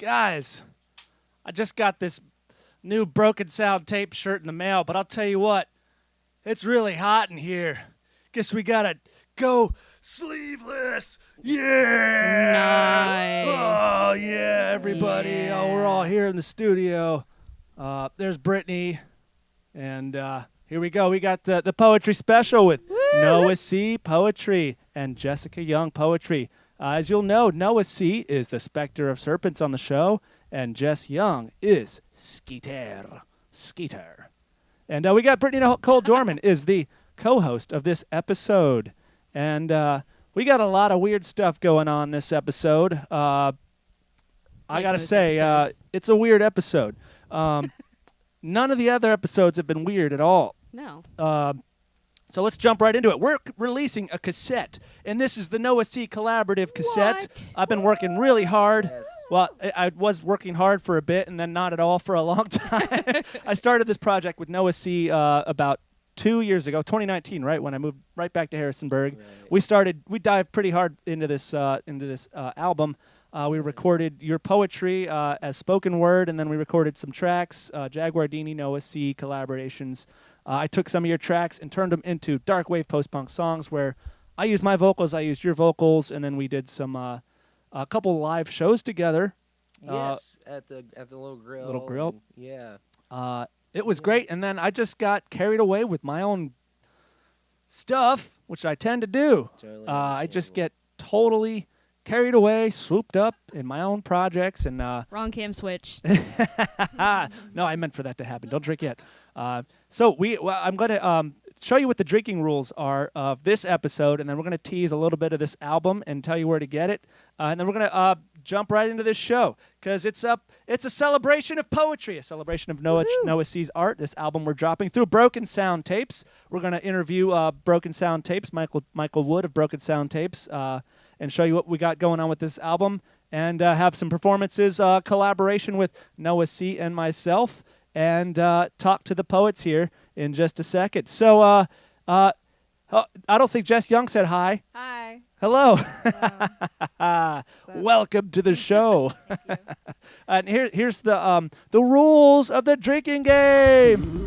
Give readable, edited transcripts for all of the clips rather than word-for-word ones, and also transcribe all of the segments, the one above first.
Guys, I just got this new Broken Sound tape shirt in the mail, but I'll tell you what, it's really hot in here. Guess we gotta go sleeveless. Yeah! Nice. Oh, yeah, everybody. Yeah. Oh, we're all here in the studio. There's Brittany, and here we go. We got the poetry special with Noah C. Poetry and Jessica Young Poetry. As you'll know, Noah C. is the Spectre of Serpents on the show, and Jess Young is Skeeter. And we got Brittany Nicole Dorman is the co-host of this episode. And we got a lot of weird stuff going on this episode. I got to say, it's a weird episode. None of the other episodes have been weird at all. No. So let's jump right into it. We're releasing a cassette, and this is the Noah C. Collaborative cassette. What? I've been working really hard. Yes. Well, I was working hard for a bit, and then not at all for a long time. I started this project with Noah C. About 2 years ago, 2019, right, when I moved right back to Harrisonburg. Right. We dived pretty hard into this album. We recorded your poetry as spoken word, and then we recorded some tracks, Jaguar Dini, Noah C. collaborations. I took some of your tracks and turned them into dark wave post-punk songs where I used my vocals, I used your vocals, and then we did some a couple live shows together. Yes, at the little grill. Little grill. Yeah. It was great, and then I just got carried away with my own stuff, which I tend to do. Totally I just understandable. get totally carried away, swooped up in my own projects, and Wrong cam switch. no, I meant for that to happen. Don't drink yet. So I'm going to show you what the drinking rules are of this episode, and then we're going to tease a little bit of this album and tell you where to get it. And then we're going to jump right into this show because it's a celebration of poetry, a celebration of Noah C's art. This album we're dropping through Broken Sound Tapes. We're going to interview Broken Sound Tapes, Michael Wood of Broken Sound Tapes, and show you what we got going on with this album, and have some performances, collaboration with Noah C. and myself, and talk to the poets here in just a second. So I don't think Jess Young said hi. Hi. Hello. Hello. Welcome to the show. And here's the rules of the drinking game.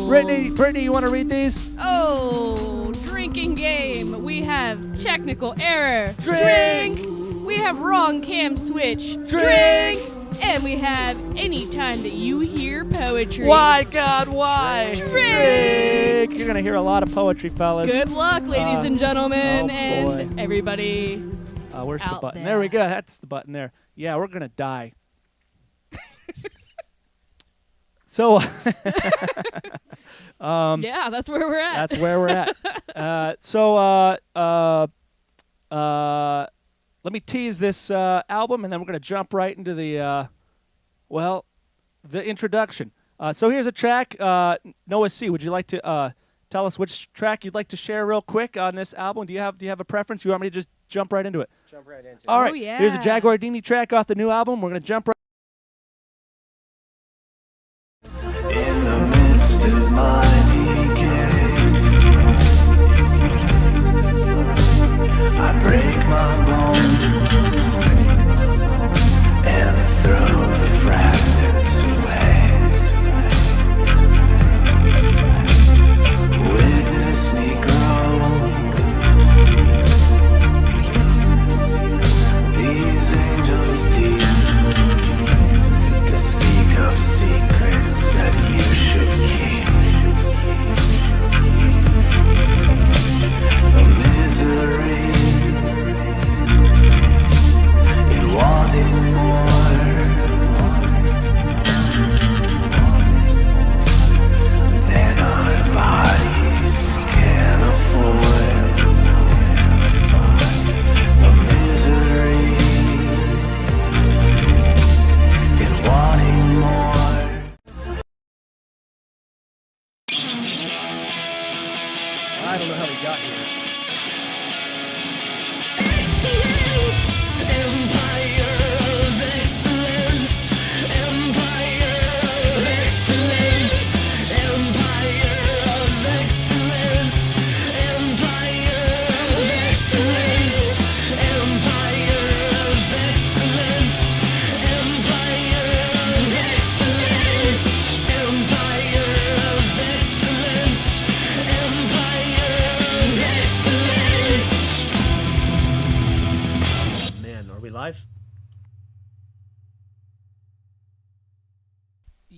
Brittany, you want to read these? Oh, drinking game. We have technical error. Drink. We have wrong cam switch. Drink. And we have any time that you hear poetry. Why, God, why? Drink. You're going to hear a lot of poetry, fellas. Good luck, ladies and gentlemen, oh, and boy. Everybody. Where's the out button? there. There we go. That's the button there. Yeah, we're going to die. So, Yeah, that's where we're at. that's where we're at. Let me tease this album, and then we're going to jump right into the introduction. So here's a track. Noah C., would you like to tell us which track you'd like to share real quick on this album? Do you have a preference? You want me to just jump right into it? Jump right into All it. right. yeah. Here's a Jaguar Dini track off the new album. We're going to jump right. In the midst of my decay, I break my bones and throw the fragments away. Witness me grow. These angels deep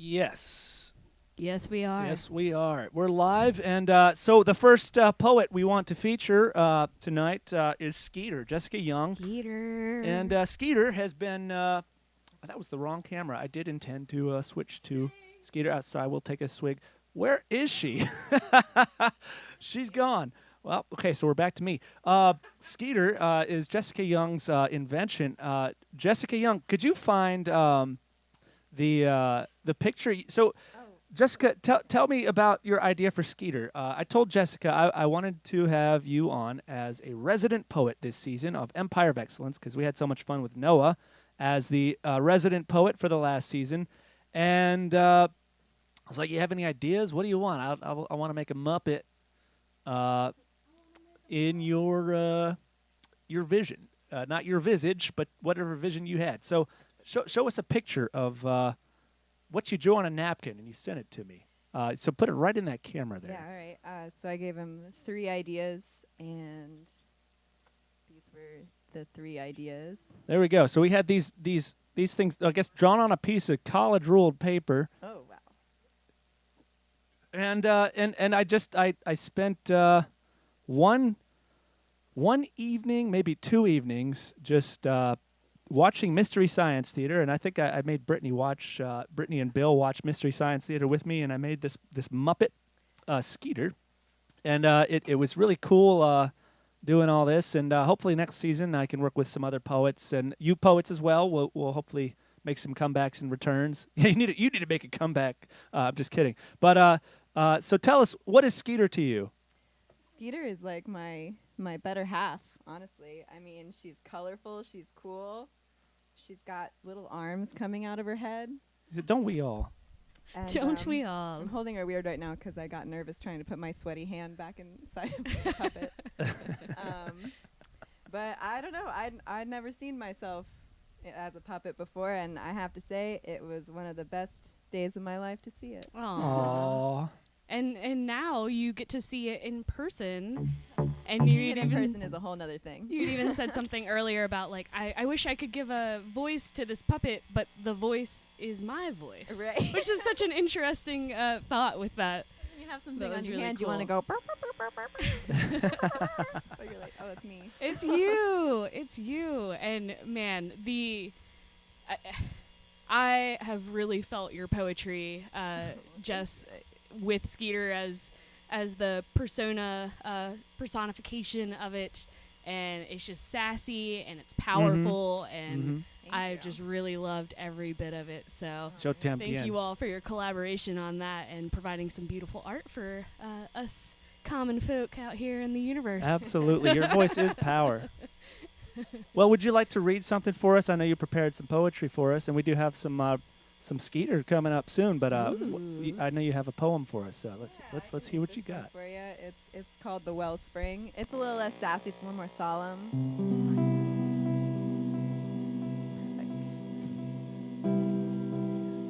Yes. Yes, we are. Yes, we are. We're live, and so the first poet we want to feature tonight is Skeeter, Jessica Young. Skeeter. And Skeeter has been, that was the wrong camera. I did intend to switch to Skeeter, so I will take a swig. Where is she? She's gone. Well, okay, so we're back to me. Skeeter is Jessica Young's invention. Jessica Young, could you find the picture? So, Jessica, tell me about your idea for Skeeter. I told Jessica I wanted to have you on as a resident poet this season of Empire of Excellence because we had so much fun with Noah as the resident poet for the last season. And I was like, you have any ideas? What do you want? I want to make a Muppet in your vision. Not your visage, but whatever vision you had. So show us a picture of what you drew on a napkin, and you sent it to me. So put it right in that camera there. Yeah, all right. So I gave him 3 ideas, and these were the 3 ideas. There we go. So we had these things, I guess, drawn on a piece of college ruled paper. Oh, wow. And I spent one evening, maybe 2 evenings, just watching Mystery Science Theater, and I think I made Brittany and Bill watch Mystery Science Theater with me, and I made this Muppet Skeeter, and it was really cool doing all this, and hopefully next season I can work with some other poets, and you poets as well. We'll hopefully make some comebacks and returns. you need to make a comeback. I'm just kidding, but so tell us, what is Skeeter to you? Skeeter is like my better half, honestly. I mean, she's colorful, she's cool, she's got little arms coming out of her head. Don't we all? And, Don't we all? I'm holding her weird right now because I got nervous trying to put my sweaty hand back inside of the puppet. But I don't know. I'd never seen myself as a puppet before, and I have to say it was one of the best days of my life to see it. Aww. And now you get to see it in person, and Seeing you it in person is a whole nother thing. You even said something earlier about like I wish I could give a voice to this puppet, but the voice is my voice, Right. Which is such an interesting thought with that. You have something That on was your really hand, cool. you want to go burp, burp, burp, burp, burp. So you're like, oh, that's me. It's you. It's you. And man, I have really felt your poetry, just with Skeeter as the personification of it, and it's just sassy and it's powerful, and I just really loved every bit of it. So thank you all for your collaboration on that and providing some beautiful art for us common folk out here in the universe. Absolutely. Your voice is power. Well, would you like to read something for us? I know you prepared some poetry for us, and we do have some Skeeter coming up soon. But I know you have a poem for us. So let's hear what you got. For you, it's called The Wellspring. It's a little less sassy. It's a little more solemn. It's fine.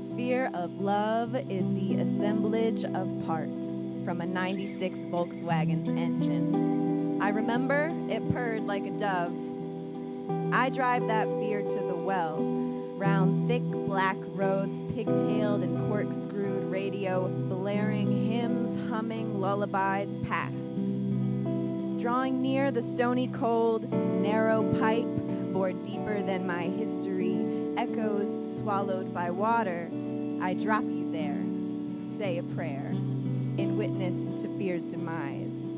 Perfect. Fear of love is the assemblage of parts from a 96 Volkswagen's engine. I remember it purred like a dove. I drive that fear to the well, round thick black roads, pigtailed and corkscrewed radio, blaring hymns, humming lullabies past. Drawing near the stony cold, narrow pipe, bored deeper than my history, echoes swallowed by water, I drop you there, say a prayer, in witness to fear's demise.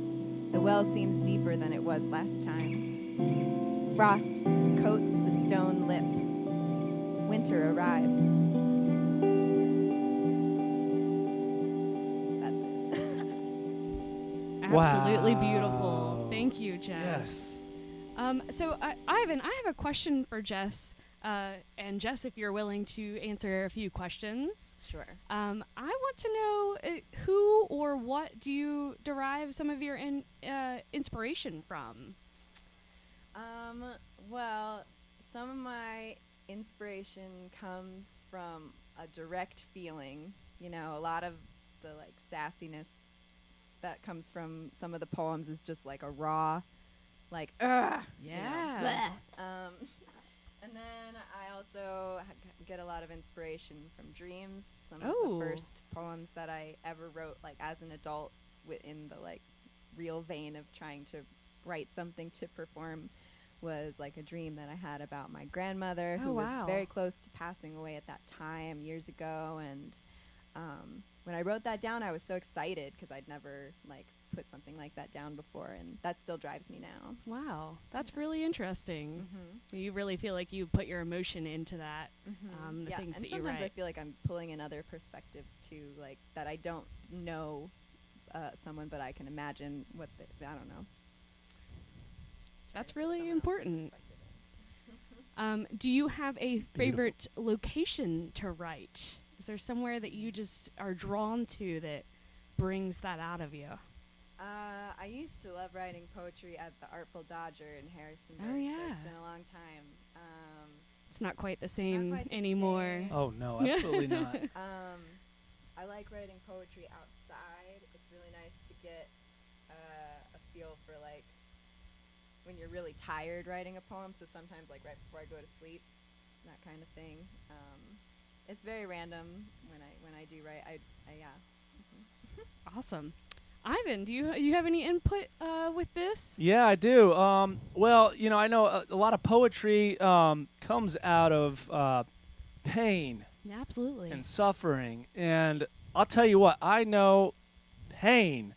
The well seems deeper than it was last time. Frost coats the stone lip. Winter arrives. That's it. Absolutely Wow. beautiful. Thank you, Jess. Yes. So, Ivan, I have a question for Jess. And Jess, if you're willing to answer a few questions. Sure. I want to know who or what do you derive some of your inspiration from? Well, some of my inspiration comes from a direct feeling. You know, a lot of the sassiness that comes from some of the poems is just like a raw, ugh. Yeah. And then I also also get a lot of inspiration from dreams. Some of the first poems that I ever wrote, like as an adult, in the like real vein of trying to write something to perform, was like a dream that I had about my grandmother, who was very close to passing away at that time years ago. And when I wrote that down, I was so excited because I'd never like put something like that down before, and that still drives me now. Wow, that's really interesting. You really feel like you put your emotion into that, the things that you write. Sometimes I feel like I'm pulling in other perspectives too, like that I don't know someone, but I can imagine what I don't know. That's really important. Do you have a favorite location to write? Is there somewhere that you just are drawn to that brings that out of you? I used to love writing poetry at the Artful Dodger in Harrisonburg. Oh, yeah. It's been a long time. It's not quite the same anymore. Oh, no, absolutely not. I like writing poetry outside. It's really nice to get a feel for, like, when you're really tired writing a poem. So sometimes, like, right before I go to sleep, that kind of thing. It's very random when I do write. Awesome. Ivan, do you have any input with this? Yeah, I do. Well, you know, I know a lot of poetry comes out of pain. Yeah, absolutely. And suffering. And I'll tell you what, I know pain.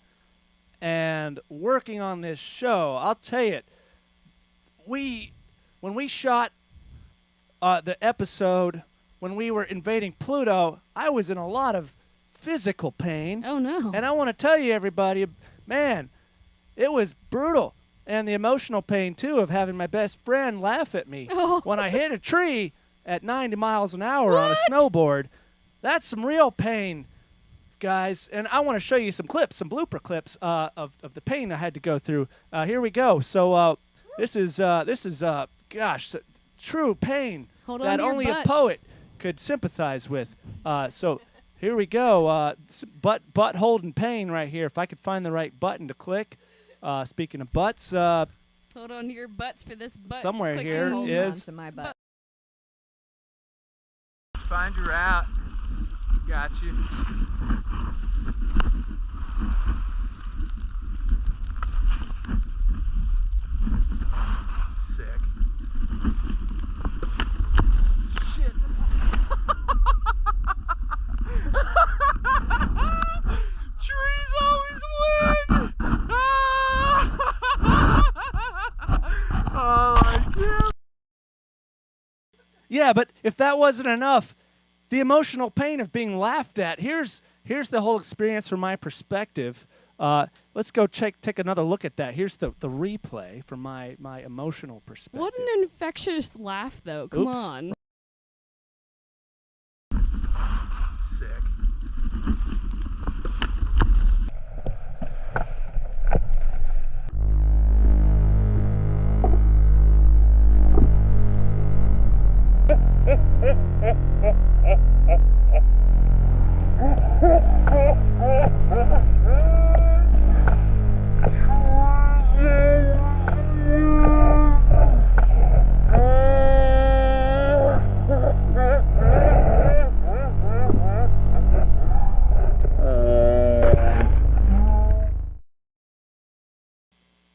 And working on this show, I'll tell you, when we shot the episode, when we were invading Pluto, I was in a lot of physical pain. Oh, no. And I want to tell you, everybody, man, it was brutal. And the emotional pain, too, of having my best friend laugh at me when I hit a tree at 90 miles an hour on a snowboard. That's some real pain, guys. And I want to show you some clips, some blooper clips of the pain I had to go through. Here we go. So this is gosh, true pain that only a poet could sympathize with. So here we go. Butt holding pain right here. If I could find the right button to click. Speaking of butts, hold on to your butts for this butt. Somewhere clicking. here Hold is on to my butt. Find your route. Got you. Sick. Shit. Trees always win. Oh, I can't. Yeah, but if that wasn't enough, the emotional pain of being laughed at. Here's the whole experience from my perspective. Let's go take another look at that. Here's the replay from my emotional perspective. What an infectious laugh, though. Come on. Sick.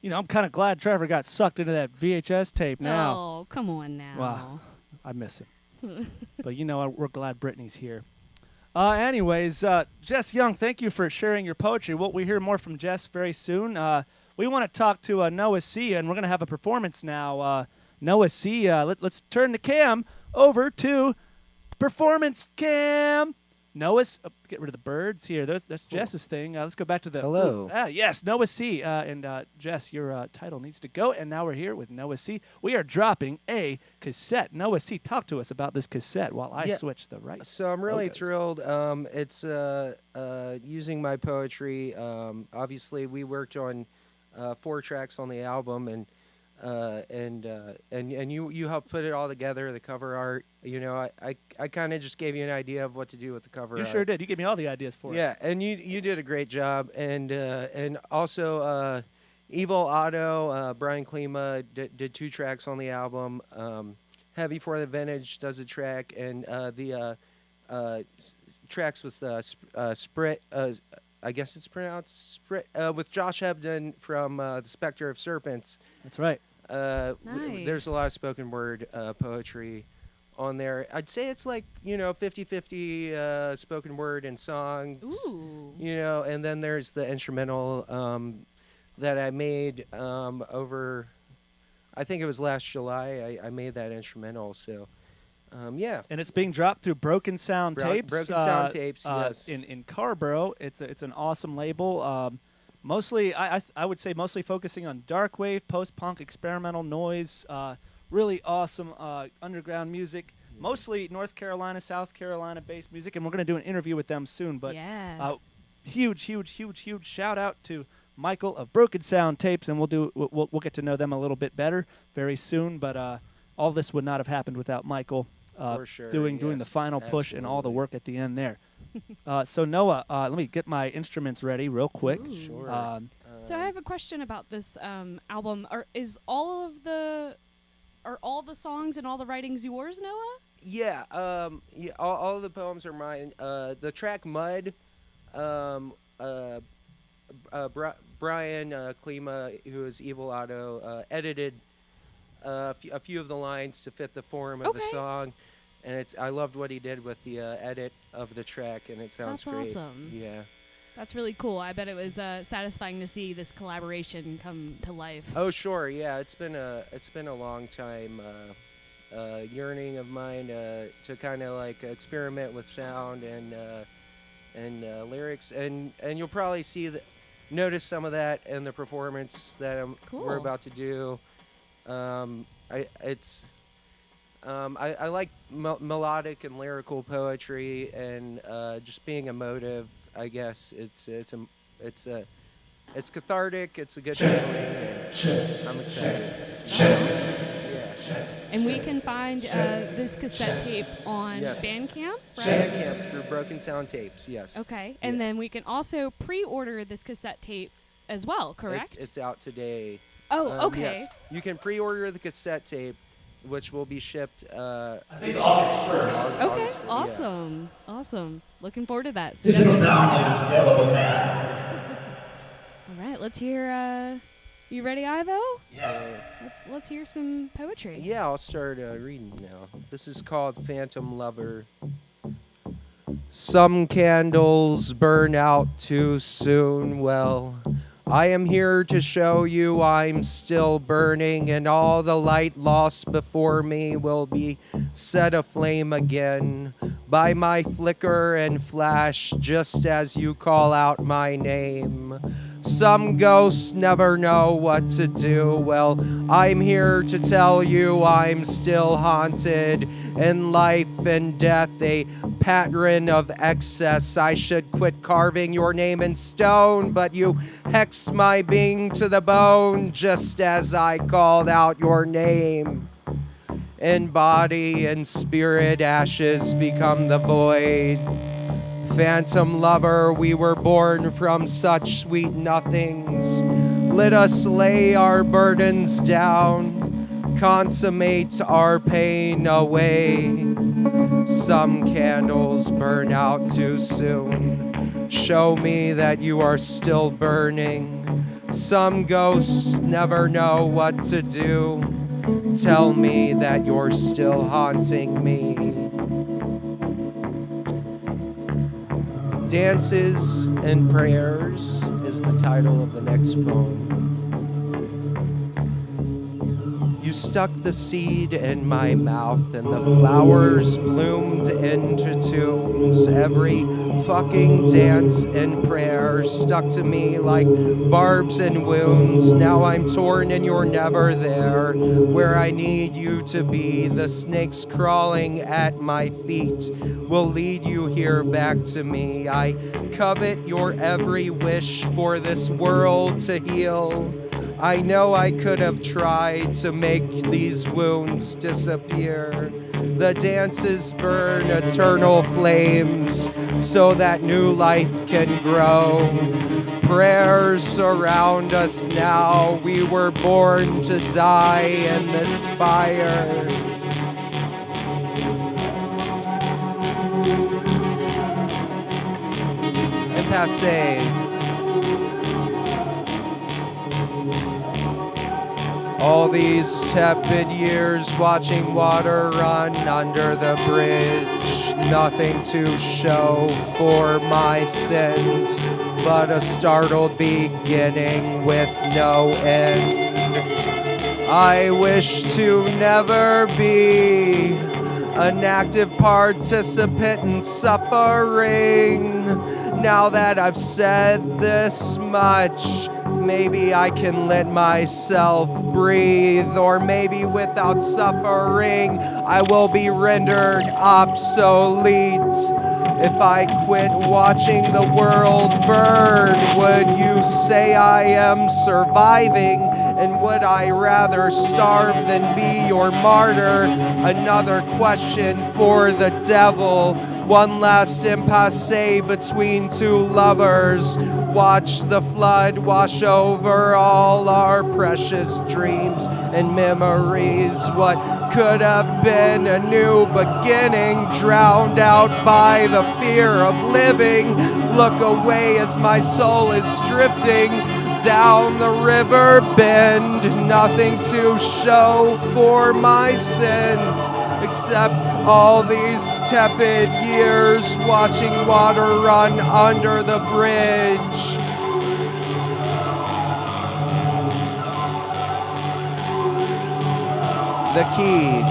You know, I'm kind of glad Trevor got sucked into that VHS tape now. Oh, come on now. Wow, I miss him. But you know, we're glad Brittany's here. Anyways, Jess Young, thank you for sharing your poetry. We hear more from Jess very soon. We want to talk to Noah C., and we're going to have a performance now. Noah C., let's turn the cam over to Performance Cam. Noah's, get rid of the birds here. That's cool. Jess's thing. Let's go back to the... Hello. Yes, Noah C. And Jess, your title needs to go. And now we're here with Noah C. We are dropping a cassette. Noah C., talk to us about this cassette while I switch the right. So I'm really logos. thrilled. It's using my poetry. Obviously, we worked on 4 tracks on the album, and you helped put it all together, the cover art. You know, I kind of just gave you an idea of what to do with the cover art. You sure did. You gave me all the ideas for it. Yeah, and you did a great job. And also Evil Otto, Brian Klima did 2 tracks on the album. Heavy for the Vintage does a track, and the tracks with Sprit. I guess it's pronounced Sprit, with Josh Hebden from the Spectre of Serpents. That's right. Nice. There's a lot of spoken word poetry on there. I'd say it's like 50-50 spoken word and songs. Ooh. And then there's the instrumental that I made over. I think it was last July. I made that instrumental. So. Yeah. And it's being dropped through Broken Sound Tapes. Broken Sound Tapes, yes. In Carborough. It's an awesome label. Mostly, I would say mostly focusing on dark wave, post-punk, experimental noise, really awesome underground music. Mostly North Carolina, South Carolina-based music, and we're going to do an interview with them soon. But huge shout out to Michael of Broken Sound Tapes, and we'll get to know them a little bit better very soon. But all this would not have happened without Michael. For sure, doing the final push and all the work at the end there. So Noah, let me get my instruments ready real quick. Ooh. Sure. So I have a question about this album. Are all the songs and all the writings yours, Noah? Yeah. All of the poems are mine. The track Mud, Brian Klima, who is Evil Otto, edited a few of the lines to fit the form of the song, and I loved what he did with the edit of the track, and it sounds great. That's awesome. Yeah. That's really cool. I bet it was satisfying to see this collaboration come to life. Oh sure, yeah. It's been a long time yearning of mine to kind of like experiment with sound and lyrics, and you'll probably notice some of that in the performance that we're about to do. I like melodic and lyrical poetry, and just being emotive. I guess it's cathartic. It's a good feeling. And I'm excited. And we can find this cassette tape on Bandcamp, right? Bandcamp through Broken Sound Tapes. Yes. Okay, and then we can also pre-order this cassette tape as well. Correct? It's out today. Oh, okay. Yes. You can pre-order the cassette tape, which will be shipped. I think August 1st. Okay, awesome, awesome. Looking forward to that. So Digital download is available now. All right, let's hear. You ready, Ivo? Yeah. Let's hear some poetry. Yeah, I'll start reading now. This is called Phantom Lover. Some candles burn out too soon. Well, I am here to show you I'm still burning, and all the light lost before me will be set aflame again by my flicker and flash just as you call out my name. Some ghosts never know what to do. Well, I'm here to tell you I'm still haunted. In life and death, a pattern of excess. I should quit carving your name in stone, but you hexed my being to the bone just as I called out your name. In body and spirit, ashes become the void. Phantom lover, we were born from such sweet nothings. Let us lay our burdens down, consummate our pain away. Some candles burn out too soon. Show me that you are still burning. Some ghosts never know what to do. Tell me that you're still haunting me. Dances and Prayers is the title of the next poem. You stuck the seed in my mouth and the flowers bloomed into tombs. Every fucking dance and prayer stuck to me like barbs and wounds. Now I'm torn and you're never there where I need you to be. The snakes crawling at my feet will lead you here back to me. I covet your every wish for this world to heal. I know I could have tried to make these wounds disappear. The dances burn eternal flames so that new life can grow. Prayers surround us now. We were born to die in this fire. impasse. All these tepid years watching water run under the bridge. Nothing to show for my sins, but a startled beginning with no end. I wish to never be an active participant in suffering. Now that I've said this much, maybe I can let myself breathe, or maybe without suffering, I will be rendered obsolete. If I quit watching the world burn, would you say I am surviving? And would I rather starve than be your martyr? Another question for the devil. One last impasse between two lovers. Watch the flood wash over all our precious dreams and memories. What could have been a new beginning, drowned out by the fear of living. Look away as my soul is drifting down the river bend. Nothing to show for my sins, except all these tepid years watching water run under the bridge. The key.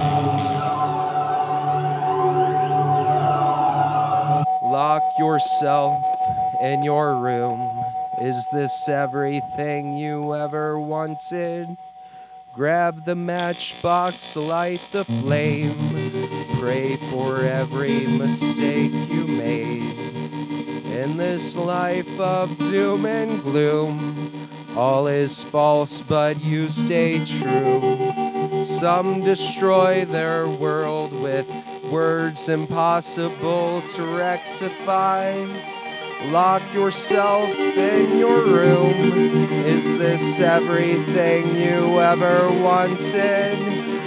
Lock yourself in your room. Is this everything you ever wanted? Grab the matchbox, light the flame. Pray for every mistake you made. In this life of doom and gloom, all is false, but you stay true. Some destroy their world with words impossible to rectify. Lock yourself in your room. Is this everything you ever wanted?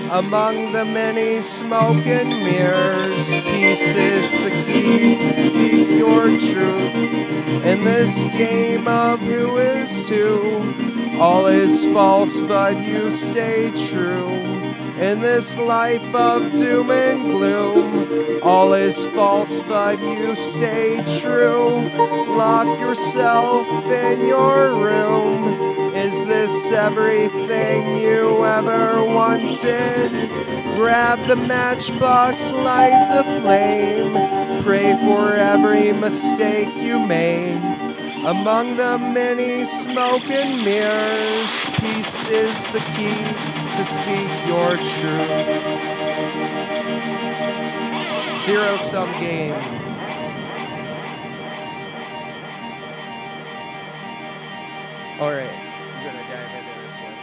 Among the many smoke and mirrors, peace is the key to speak your truth. In this game of who is who, all is false, but you stay true. In this life of doom and gloom, all is false, but you stay true. Lock yourself in your room. Is this everything you ever wanted? Grab the matchbox, light the flame. Pray for every mistake you made. Among the many smoke and mirrors, peace is the key to speak your truth. Zero-sum game. All right, I'm gonna dive into this one.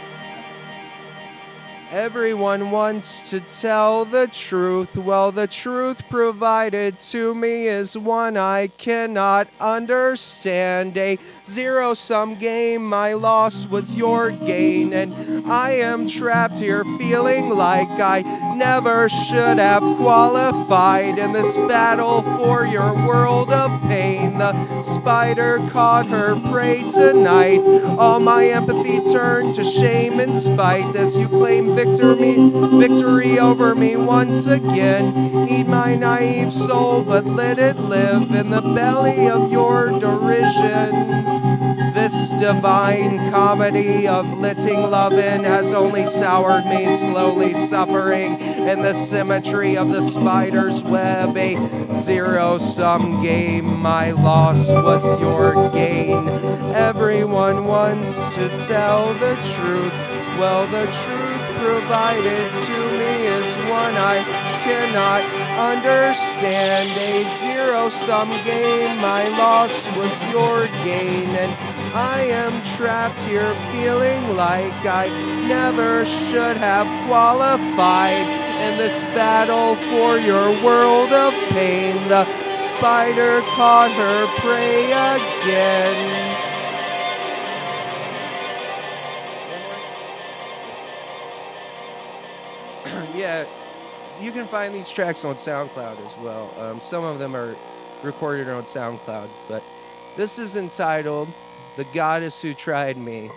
Everyone wants to tell the truth. Well, the truth provided to me is one I cannot understand. A zero-sum game, my loss was your gain, and I am trapped here feeling like I never should have qualified in this battle for your world of pain. The spider caught her prey tonight. All my empathy turned to shame and spite as you claim victory over me once again. Eat my naive soul, but let it live in the belly of your derision. This divine comedy of letting love in has only soured me, slowly suffering in the symmetry of the spider's web. A zero-sum game, my loss was your gain. Everyone wants to tell the truth. Well, the truth provided to me is one I cannot understand. A zero-sum game, my loss was your gain, and I am trapped here feeling like I never should have qualified in this battle for your world of pain. The spider caught her prey again. Yeah, you can find these tracks on SoundCloud as well. Some of them are recorded on SoundCloud, but This is entitled The Goddess Who Tried Me.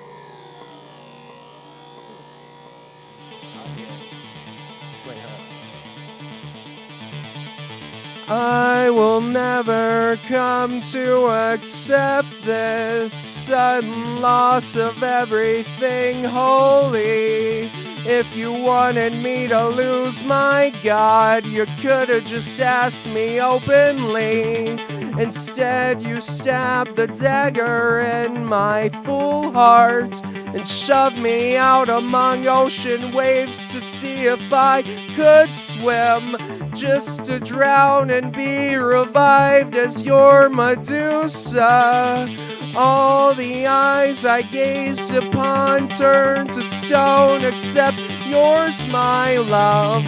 I will never come to accept this sudden loss of everything holy. If you wanted me to lose my God, you could have just asked me openly. Instead, you stabbed the dagger in my full heart and shoved me out among ocean waves to see if I could swim, just to drown and be revived as your Medusa. All the eyes I gazed upon turned to stone except yours, my love.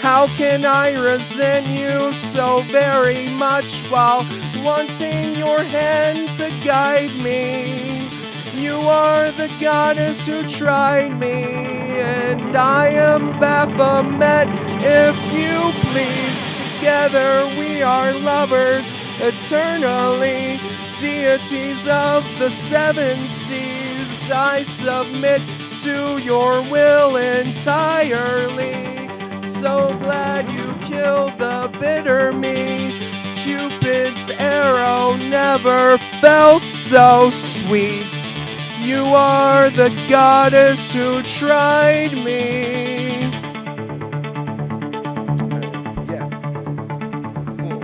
How can I resent you so very much while wanting your hand to guide me? You are the goddess who tried me, and I am Baphomet, if you please. Together we are lovers eternally, deities of the seven seas. I submit to your will entirely. So glad you killed the bitter me. Cupid's arrow never felt so sweet. You are the goddess who tried me. Yeah. Cool.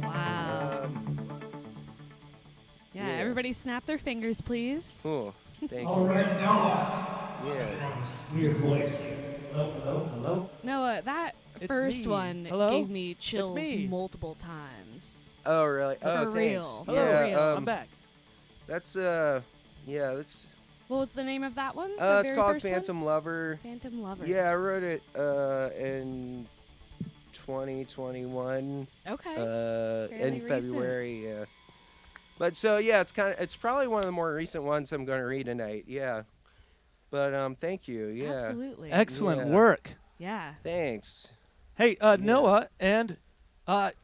Wow. Yeah, everybody snap their fingers, please. Cool. Thank All you. right, Noah. Yeah. Weird voice. Hello, hello, hello. Noah, that It's first me. one Hello? gave me chills me. multiple times. Oh, really? For Oh, thanks. real. Hello, For real. I'm back. That's yeah, that's What was the name of that one? it's very called first one? Phantom Lover. Phantom Lover. Yeah, I wrote it in 2021. Okay. In recent. February, yeah. But so yeah, it's probably one of the more recent ones I'm going to read tonight. Yeah. But thank you. Yeah. Absolutely. Excellent Yeah. work. Yeah. Thanks. Hey, Noah and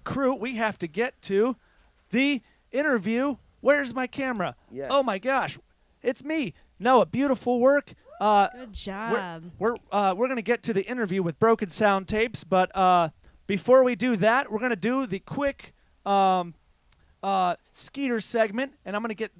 crew, we have to get to the interview. Where's my camera? Yes. Oh my gosh, it's me, Noah. Beautiful work. Good job. We're gonna get to the interview with Broken Sound Tapes, but before we do that, we're gonna do the quick Skeeter segment, and I'm gonna get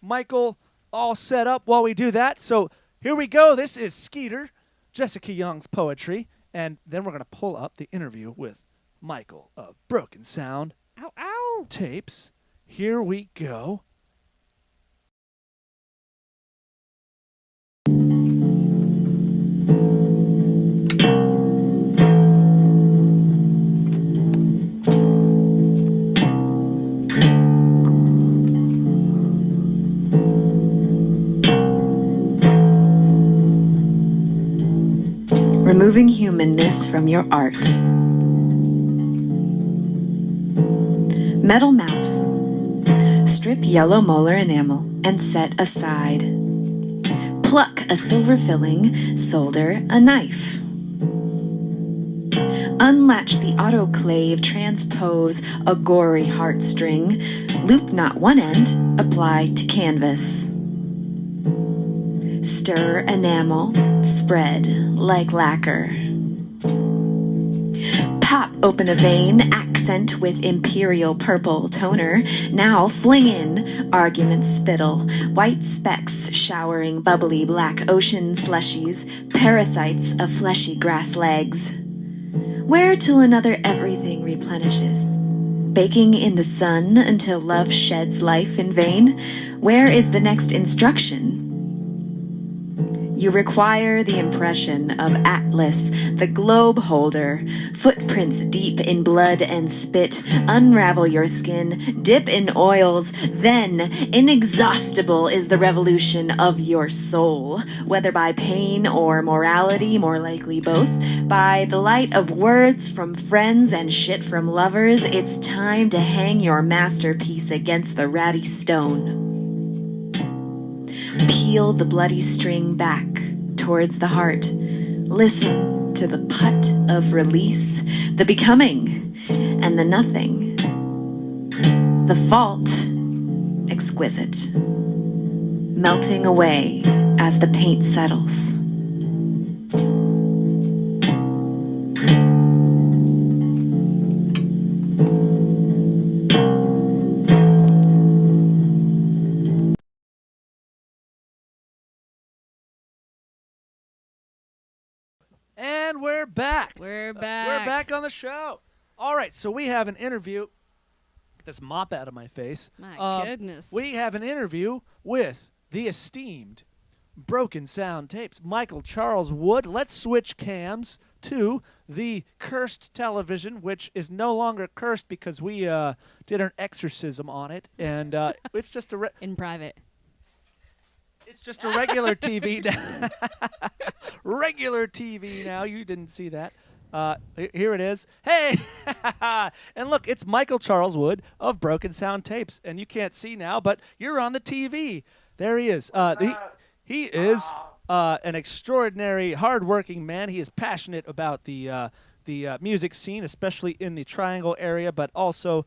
Michael all set up while we do that. So here we go. This is Skeeter, Jessica Young's poetry, and then we're gonna pull up the interview with Michael of Broken Sound Ow, ow. Tapes. Here we go. Removing humanness from your art. Metal mouth. Strip yellow molar enamel and set aside. Pluck a silver filling, solder a knife. Unlatch the autoclave, transpose a gory heartstring. Loop not one end, apply to canvas. Stir enamel, spread like lacquer. Pop open a vein, accent with imperial purple toner. Now fling in argument spittle, white specks showering bubbly black ocean slushies, parasites of fleshy grass legs. Where till another everything replenishes? Baking in the sun until love sheds life in vain? Where is the next instruction? You require the impression of Atlas, the globe holder, footprints deep in blood and spit. Unravel your skin, dip in oils, then inexhaustible is the revolution of your soul. Whether by pain or morality, more likely both, by the light of words from friends and shit from lovers, it's time to hang your masterpiece against the ratty stone. Peel the bloody string back towards the heart. Listen to the putt of release, the becoming and the nothing. The fault exquisite, melting away as the paint settles. And we're back. We're back. We're back on the show. All right, so we have an interview. Get this mop out of my face. My goodness. We have an interview with the esteemed Broken Sound Tapes, Michael Charles Wood. Let's switch cams to the cursed television, which is no longer cursed because we did an exorcism on it, and it's just in private. It's just a regular TV now. Regular TV now. You didn't see that. Here it is. Hey! And look, it's Michael Charles Wood of Broken Sound Tapes. And you can't see now, but you're on the TV. There he is. He is an extraordinary, hardworking man. He is passionate about the music scene, especially in the Triangle area, but also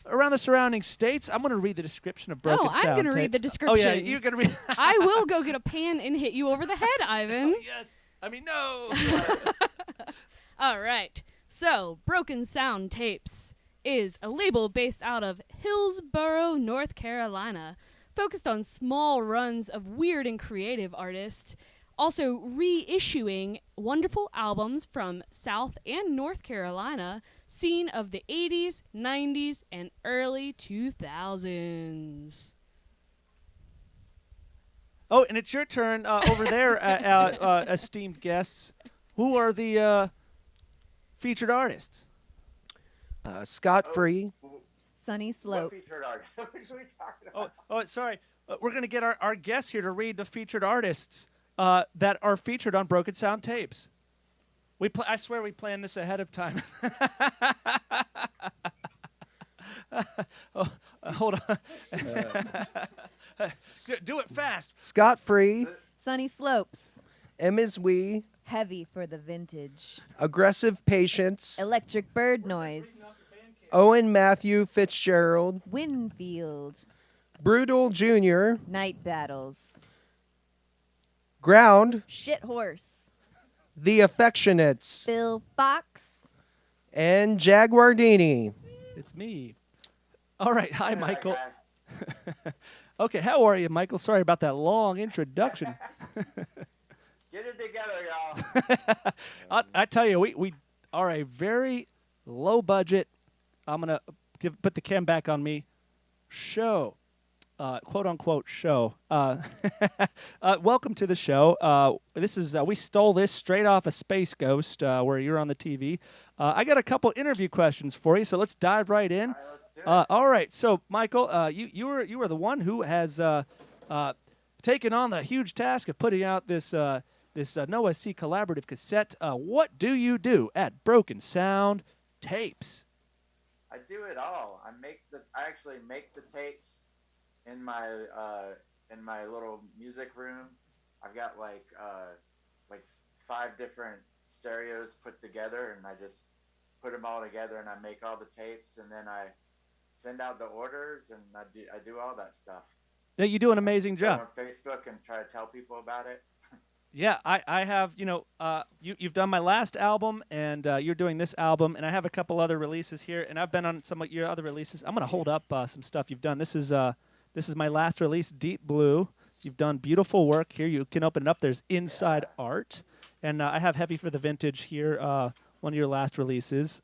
around the surrounding states. I'm going to read the description of Broken Sound Tapes. I'm going to read the description. Oh, yeah, you're going to read. I will go get a pan and hit you over the head, Ivan. Oh, yes. I mean, no. All right. So, Broken Sound Tapes is a label based out of Hillsborough, North Carolina, focused on small runs of weird and creative artists, also reissuing wonderful albums from South and North Carolina, scene of the 80s, 90s, and early 2000s. Oh, and it's your turn over there, esteemed guests. Who are the featured artists? Scott Free. Sunny Slopes. Oh, sorry. We're going to get our guests here to read the featured artists that are featured on Broken Sound Tapes. I swear we planned this ahead of time. Hold on. Do it fast. Scott Free. Sunny Slopes. Emma's Wee. Heavy for the vintage. Aggressive Patience. Electric Bird Noise. Owen Matthew Fitzgerald. Winfield. Brutal Jr. Night Battles. Ground. Shit Horse. The Affectionates. Bill Fox. And Jaguardini. It's me. All right. Hi, Michael. Okay, how are you, Michael? Sorry about that long introduction. Get it together, y'all. I tell you, we are a very low budget. I'm gonna put the cam back on me. Show, quote unquote show. Welcome to the show. This is we stole this straight off of Space Ghost, where you're on the TV. I got a couple interview questions for you, so let's dive right in. All right, let's do it. All right, so Michael, you were the one who has taken on the huge task of putting out this Noah C collaborative cassette. What do you do at Broken Sound Tapes? I do it all. I actually make the tapes in my little music room. I've got like 5 different stereos put together, and I just put them all together, and I make all the tapes, and then I send out the orders, and I do all that stuff. Yeah, you do an amazing job. On Facebook and try to tell people about it. Yeah, I have, you've done my last album, and you're doing this album, and I have a couple other releases here, and I've been on some of your other releases. I'm going to hold up some stuff you've done. This is my last release, Deep Blue. You've done beautiful work here. You can open it up. There's Inside Art, and I have Heavy for the Vintage here, one of your last releases.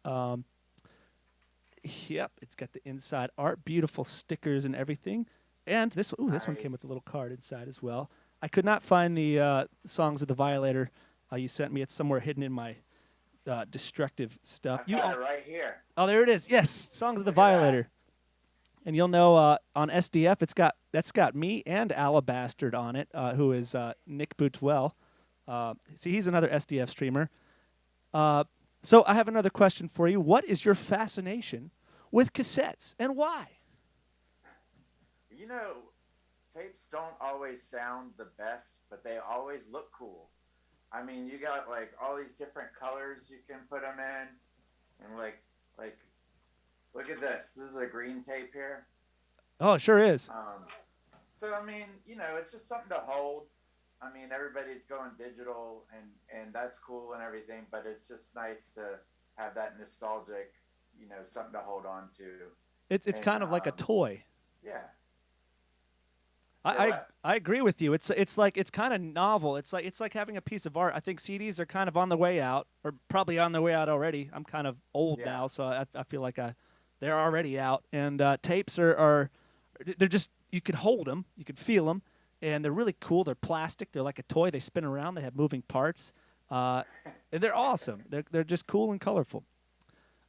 Yep, it's got the Inside Art, beautiful stickers and everything. And this one came with a little card inside as well. I could not find the Songs of the Violator you sent me. It's somewhere hidden in my destructive stuff. I've got it right here. Oh, there it is. Yes, Songs of the Violator. And you'll know on SDF that's got me and Alabastard on it, who is Nick Boutwell. See, he's another SDF streamer. So I have another question for you. What is your fascination with cassettes, and why? You know, tapes don't always sound the best, but they always look cool. I mean, you got like all these different colors you can put them in, and like look at this. This is a green tape here. Oh, it sure is. So I mean, it's just something to hold. I mean, everybody's going digital, and that's cool and everything, but it's just nice to have that nostalgic, something to hold on to. It's kind of like a toy. Yeah. I agree with you. It's like it's kind of novel. It's like having a piece of art. I think CDs are kind of on the way out, or probably on their way out already. I'm kind of old now, so I feel like they're already out. And tapes are they're just, you can hold them, you can feel them, and they're really cool. They're plastic. They're like a toy. They spin around. They have moving parts, and they're awesome. They're just cool and colorful.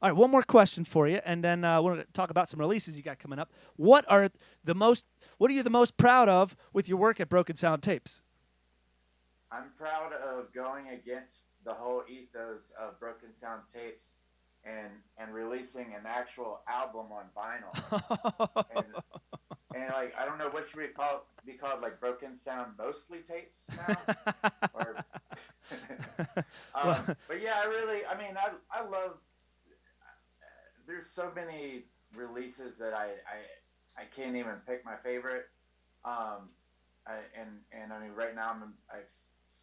All right, one more question for you, and then we're going to talk about some releases you got coming up. What are you the most proud of with your work at Broken Sound Tapes? I'm proud of going against the whole ethos of Broken Sound Tapes and releasing an actual album on vinyl. and like, I don't know, what should we be called, like Broken Sound Mostly Tapes now? But yeah, I love. There's so many releases that I can't even pick my favorite. I mean, right now I'm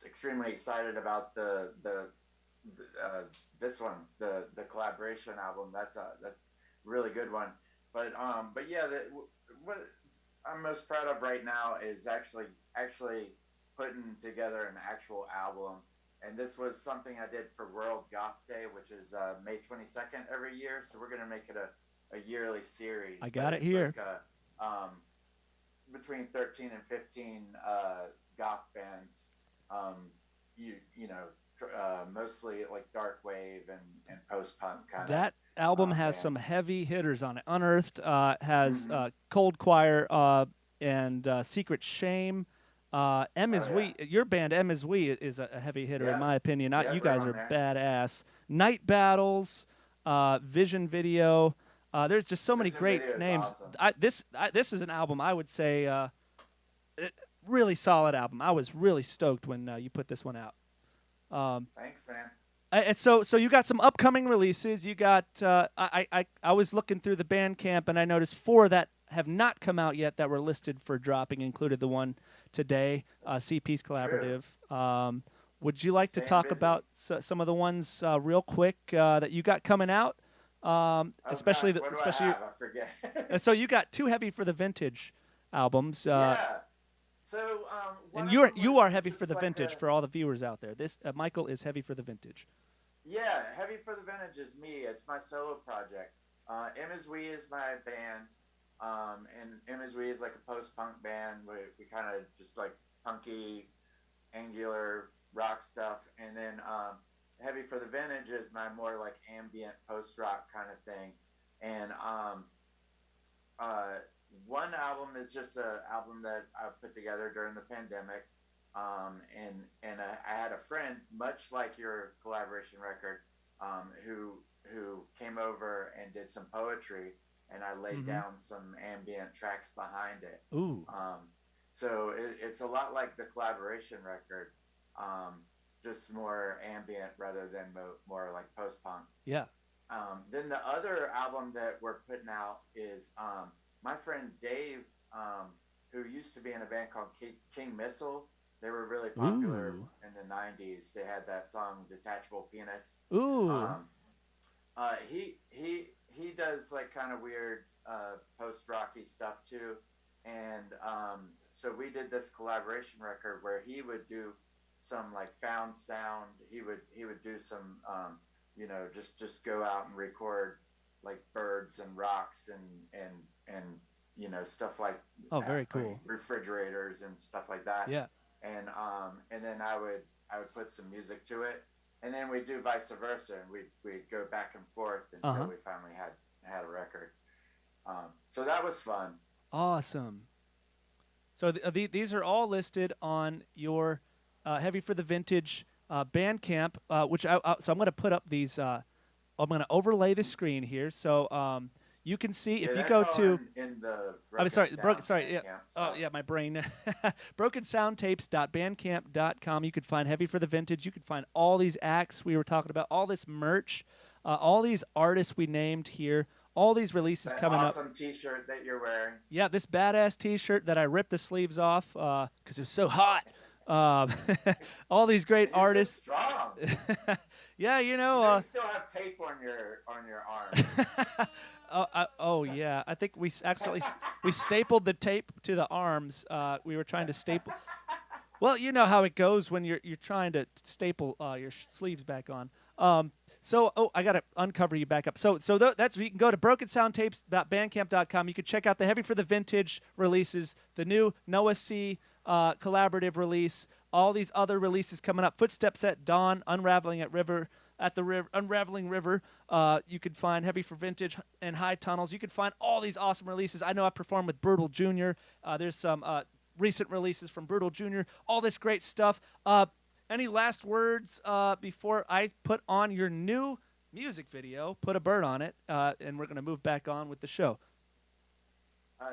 extremely excited about this one, the collaboration album. That's a really good one. But yeah, what I'm most proud of right now is actually putting together an actual album. And this was something I did for World Goth Day, which is May 22nd every year. So we're going to make it a yearly series. I got it here. Like between 13 and 15 goth bands, mostly like dark wave and post-punk kind of. That album has some heavy hitters on it. Unearthed has Cold Choir and Secret Shame. M is We. Your band M is We is a heavy hitter in my opinion. You guys are badass. Night Battles, Vision Video. There's just so many great names. Awesome. This is an album I would say really solid album. I was really stoked when you put this one out. Thanks, man. And so you got some upcoming releases. You got I was looking through the Bandcamp and I noticed 4 that have not come out yet that were listed for dropping, included the one today, CP's Collaborative. Would you like to talk about some of the ones real quick that you got coming out? Especially I forget. So you got 2 Heavy for the Vintage albums. Yeah. So and you are heavy for the vintage for all the viewers out there. This Michael is heavy for the vintage. Yeah, Heavy for the Vintage is me. It's my solo project. M is We is my band. And M is We is like a post-punk band. We kind of just like punky, angular rock stuff. And then Heavy for the Vintage is my more like ambient post-rock kind of thing. And one album is just an album that I put together during the pandemic. And I had a friend, much like your collaboration record, who came over and did some poetry. And I laid down some ambient tracks behind it. Ooh. So it's a lot like the collaboration record, just more ambient rather than more like post-punk. Yeah. Then the other album that we're putting out is my friend Dave, who used to be in a band called King Missile. They were really popular in the 90s. They had that song Detachable Penis. Ooh. He does like kind of weird post-rocky stuff too, and so we did this collaboration record where he would do some like found sound. He would do some just go out and record like birds and rocks and stuff like very cool, like refrigerators and stuff like that. Yeah, and then I would put some music to it. And then we do vice versa, and we'd go back and forth until we finally had a record. So that was fun. Awesome. So these are all listed on your Heavy for the Vintage Bandcamp, which so I'm going to put up these. I'm going to overlay the screen here, so you can see if you go to. In the I'm sorry. Yeah. Oh yeah, my brain. BrokenSoundTapes.bandcamp.com. You could find Heavy for the Vintage. You could find all these acts we were talking about, all this merch, all these artists we named here, all these releases coming up. Awesome T-shirt that you're wearing. Yeah, this badass T-shirt that I ripped the sleeves off because it was so hot. All these great artists. So strong. Yeah, You still have tape on your arms. Oh yeah, I think we we stapled the tape to the arms. We were trying to staple. Well, you know how it goes when you're trying to staple your sleeves back on. I gotta uncover you back up. That's you can go to brokensoundtapes.bandcamp.com. You can check out the Heavy for the Vintage releases, the new Noah C. Collaborative release, all these other releases coming up. Footsteps at Dawn, Unraveling Unraveling River. You could find Heavy for Vintage and High Tunnels. You could find all these awesome releases. I know I performed with Brutal Jr. There's some recent releases from Brutal Jr. All this great stuff. Any last words before I put on your new music video, Put a Bird on It, and we're going to move back on with the show?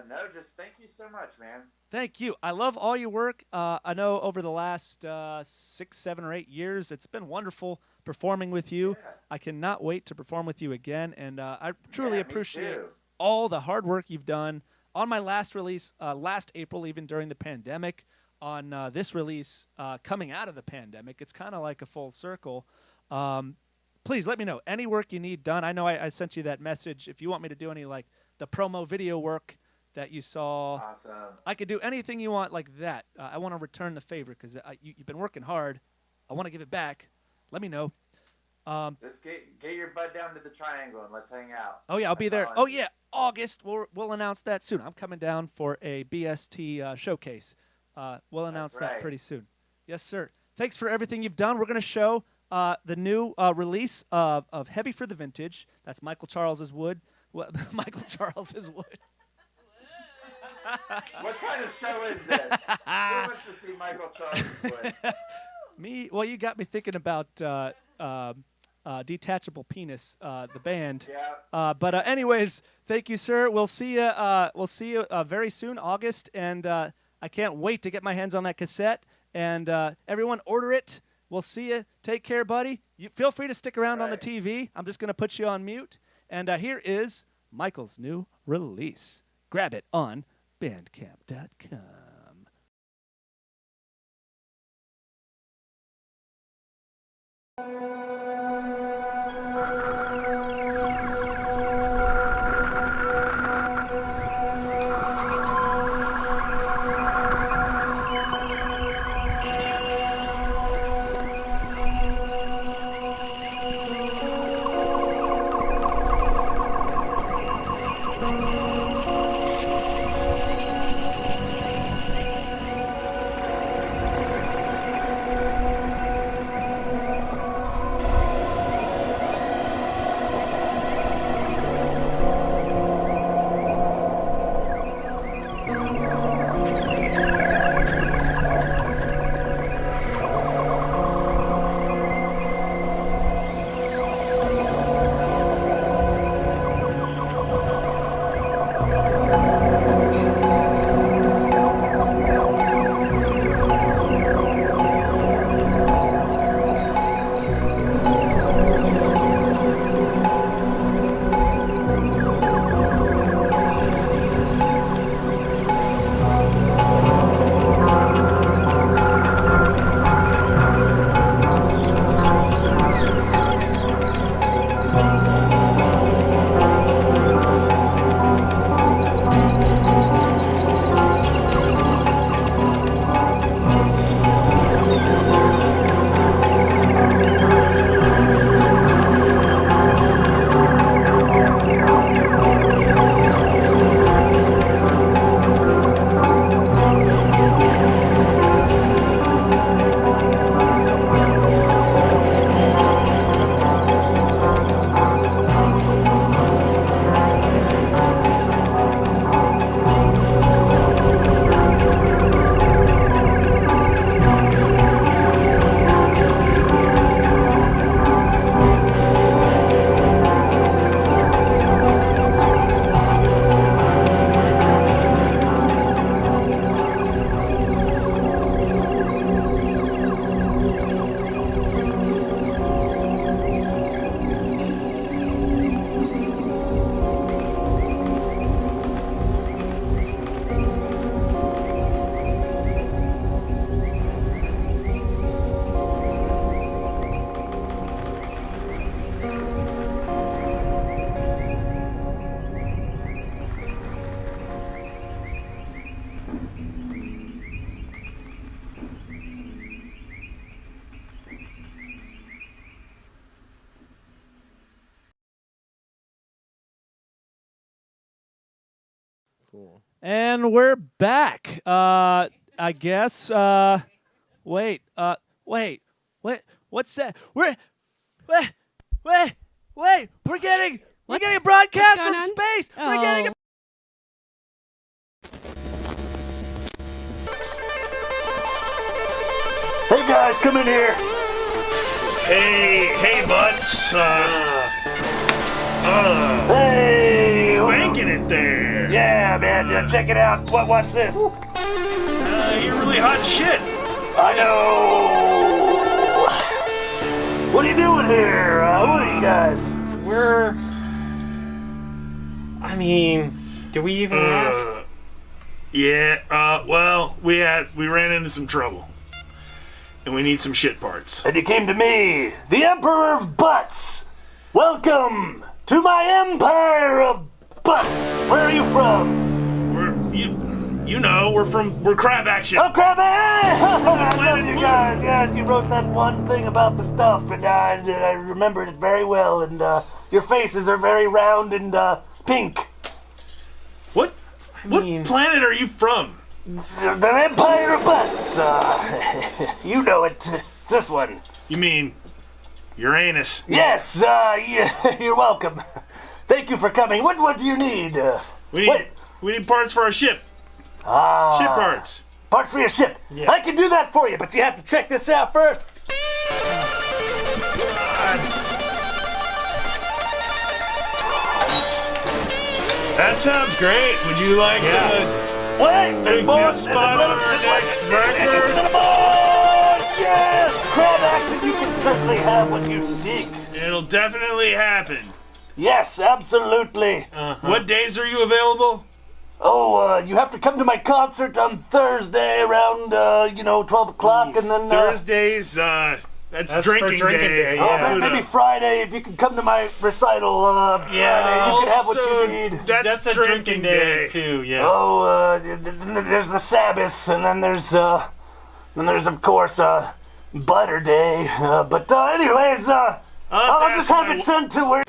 No, just thank you so much, man. Thank you. I love all your work. I know over the last 6, 7, or 8 years, it's been wonderful performing with you. Yeah. I cannot wait to perform with you again, and I truly Me appreciate too. all the hard work you've done on my last release, last April, even during the pandemic, on this release coming out of the pandemic. It's kind of like a full circle. Please let me know any work you need done. I know I sent you that message. If you want me to do any like the promo video work that you saw, Awesome. I could do anything you want like that. I want to return the favor because you've been working hard. I want to give it back. Let me know. Just get your butt down to the Triangle and let's hang out. Oh yeah, I'll be That's there. all I Oh need. yeah, August. We'll announce that soon. I'm coming down for a BST showcase. We'll announce that right. pretty soon. Yes, sir. Thanks for everything you've done. We're going to show the new release of Heavy for the Vintage. That's Michael Charles's Wood. Michael Charles's Wood. What kind of show is this? Who wants to see Michael Charles Wood? Me? Well, you got me thinking about Detachable Penis, the band. Yeah. But anyways, thank you, sir. We'll see you. We'll see you very soon, August, and I can't wait to get my hands on that cassette. And everyone, order it. We'll see you. Take care, buddy. You feel free to stick around on the TV. I'm just gonna put you on mute. And here is Michael's new release. Grab it on Bandcamp.com. Cool. And we're back. I guess. Wait. What's that? Wait. We're getting a broadcast from space. Oh. We're getting a. Hey guys, come in here. Hey, butts. Hey, spanking it there. Yeah, man, check it out. Watch this. You're really hot shit. I know. What are you doing here? Who are you guys? Do we even ask? Yeah, well, we ran into some trouble. And we need some shit parts. And you came to me, the Emperor of Butts. Welcome to my Empire of Butts. Where are you from? We're Crab Action. Oh, Crab Action! I love you guys. Yes, you wrote that one thing about the stuff, and I remembered it very well. And your faces are very round and pink. What planet are you from? The Empire of Butts. You know it. It's this one. You mean Uranus? Yes. You're welcome. Thank you for coming. What do you need? We need parts for our ship. Ship parts. Parts for your ship. Yeah. I can do that for you, but you have to check this out first. That sounds great. Would you like to? Wait, there's more. Spot on our next record. Yes, Crab Action. You can certainly have what you seek. It'll definitely happen. Yes, absolutely. What days are you available? Oh, you have to come to my concert on Thursday around 12 o'clock, and then Thursdays. That's drinking day. Yeah. Maybe Friday, if you can come to my recital Friday, you can have what you need. That's a drinking day too, yeah. Oh, there's the Sabbath, and then there's of course Butter Day. But anyways, I'll just have it sent to where.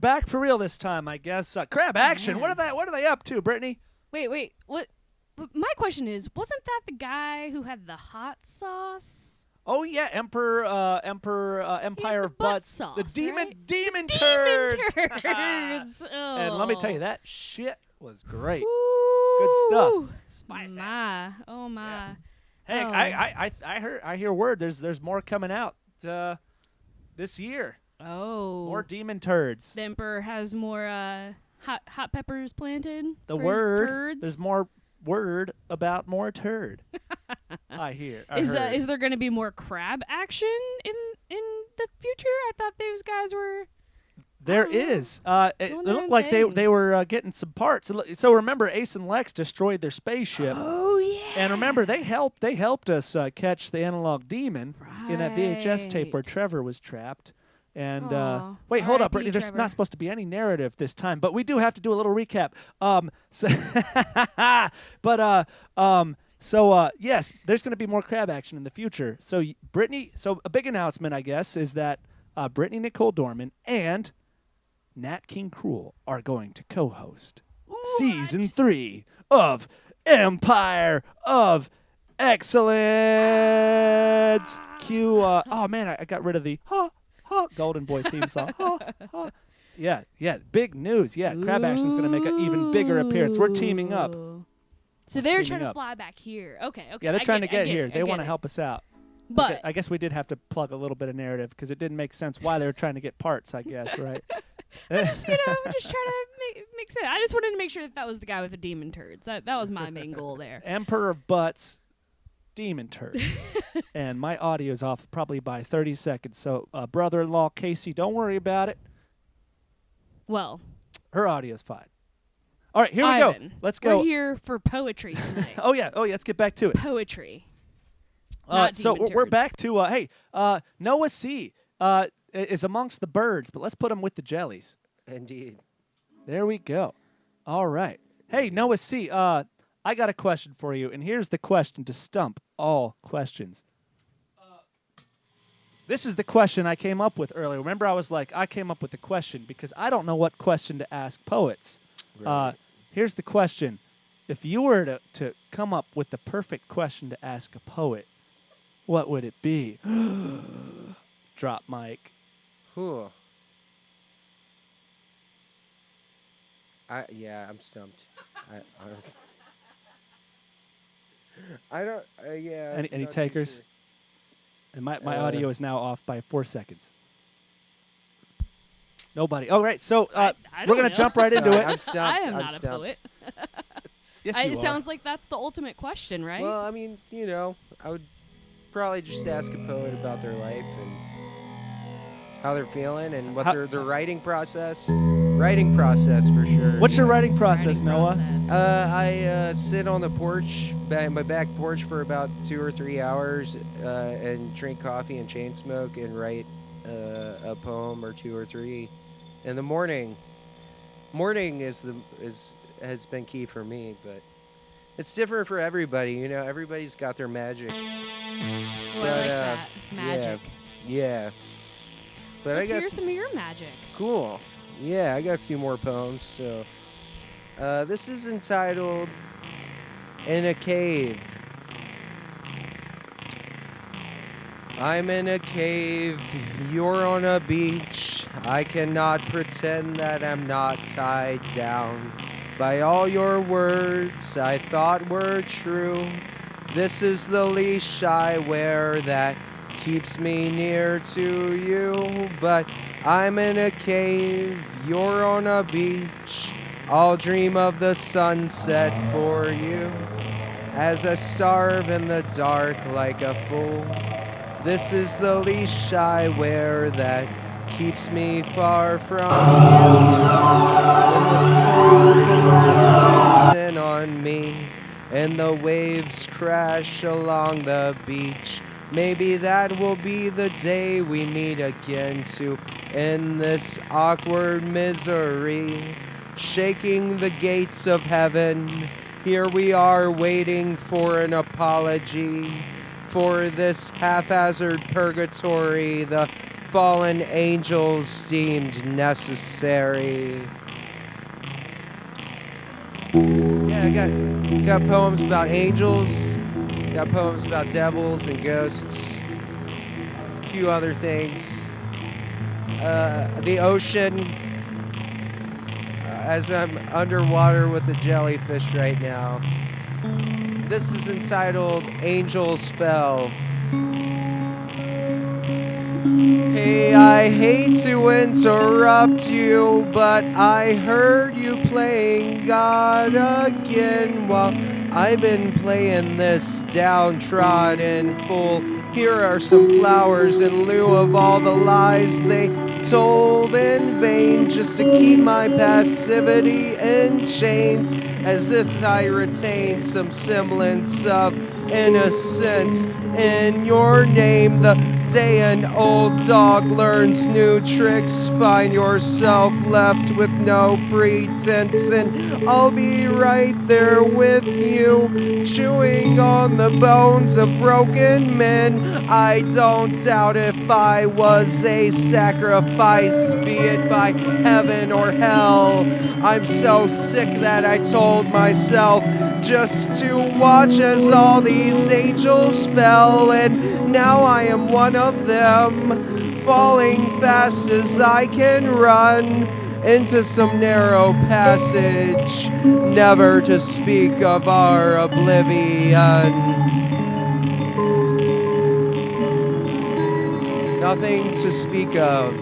Back for real this time, I guess. Crab Action. What are they up to, Brittany? Wait. What? My question is, wasn't that the guy who had the hot sauce? Oh yeah, Empire of Butts, sauce, the demon Demon turds. Oh. And let me tell you, that shit was great. Ooh. Good stuff. Spicy. Oh my. Yeah. Hey, I hear word. There's more coming out this year. Oh. More demon turds. The Emperor has more hot peppers planted. The for word. His turds. There's more word about more turd. I heard. Is there going to be more crab action in the future? I thought those guys were. There is. It looked like they were getting some parts. So remember, Ace and Lex destroyed their spaceship. Oh yeah. And remember, they helped us catch the analog demon in that VHS tape where Trevor was trapped. And wait, hold up, Brittany. There's not supposed to be any narrative this time, but we do have to do a little recap. Yes, there's going to be more crab action in the future. So Brittany, a big announcement, I guess, is that Brittany Nicole Dorman and Nat King Cruel are going to co-host season 3 of Empire of Excellent. Cue. Oh man, I got rid of the Golden Boy theme song. Yeah. Big news. Yeah, Crab Action's gonna make an even bigger appearance. We're teaming up. So they're trying to fly back here. Okay. Yeah, they're trying to get here. They want to help us out. But I guess we did have to plug a little bit of narrative because it didn't make sense why they were trying to get parts. I guess, right? I'm just trying to make sense. I just wanted to make sure that was the guy with the demon turds. That was my main goal there. Emperor of Butts, demon turds, and my audio's off probably by 30 seconds. So, brother-in-law Casey, don't worry about it. Well, her audio's fine. All right, here we go. Let's go. We're here for poetry tonight. Oh yeah. Let's get back to it. Poetry. So we're back to Noah C. Is amongst the birds, but let's put him with the jellies. Indeed. There we go. All right. Hey, Noah C. I got a question for you, and here's the question to stump all questions. This is the question I came up with earlier. Remember, I was like, I came up with the question because I don't know what question to ask poets. Right. Here's the question. If you were to come up with the perfect question to ask a poet, what would it be? Drop mic. Cool. I'm stumped. I don't. Any takers? Sure. And my audio is now off by 4 seconds. Nobody. All right, so we're gonna jump right into it. I'm stumped. I am not a poet. Yes, it sounds like that's the ultimate question, right? Well, I mean, I would probably just ask a poet about their life and how they're feeling and what their writing process. Writing process for sure. What's your writing process, Noah? I sit on the porch, my back porch, for about 2 or 3 hours and drink coffee and chain smoke and write a poem or 2 or 3 in the morning. Morning has been key for me, but it's different for everybody. Everybody's got their magic. I like that. Magic. Yeah. But Let's hear some of your magic. Cool. Yeah, I got a few more poems. So this is entitled In a Cave. I'm in a cave, you're on a beach. I cannot pretend that I'm not tied down by all your words I thought were true. This is the leash I wear that keeps me near to you. But I'm in a cave, you're on a beach. I'll dream of the sunset for you as I starve in the dark like a fool. This is the leash I wear that keeps me far from you. When the soil collapses in on me and the waves crash along the beach, maybe that will be the day we meet again to end this awkward misery. Shaking the gates of heaven, here we are waiting for an apology. For this haphazard purgatory the fallen angels deemed necessary. Yeah, I got poems about angels, got poems about devils and ghosts, a few other things. The ocean, as I'm underwater with the jellyfish right now. This is entitled Angels Fell. Hey, I hate to interrupt you, but I heard you playing God again while I've been playing this downtrodden fool. Here are some flowers in lieu of all the lies they told in vain, just to keep my passivity in chains, as if I retained some semblance of innocence in your name. The day an old dog learns new tricks, find yourself left with no pretense, and I'll be right there with you, chewing on the bones of broken men. I don't doubt if I was a sacrifice, be it by heaven or hell. I'm so sick that I told myself just to watch as all these angels fell, and now I am one of them, falling fast as I can run into some narrow passage, never to speak of our oblivion. Nothing to speak of.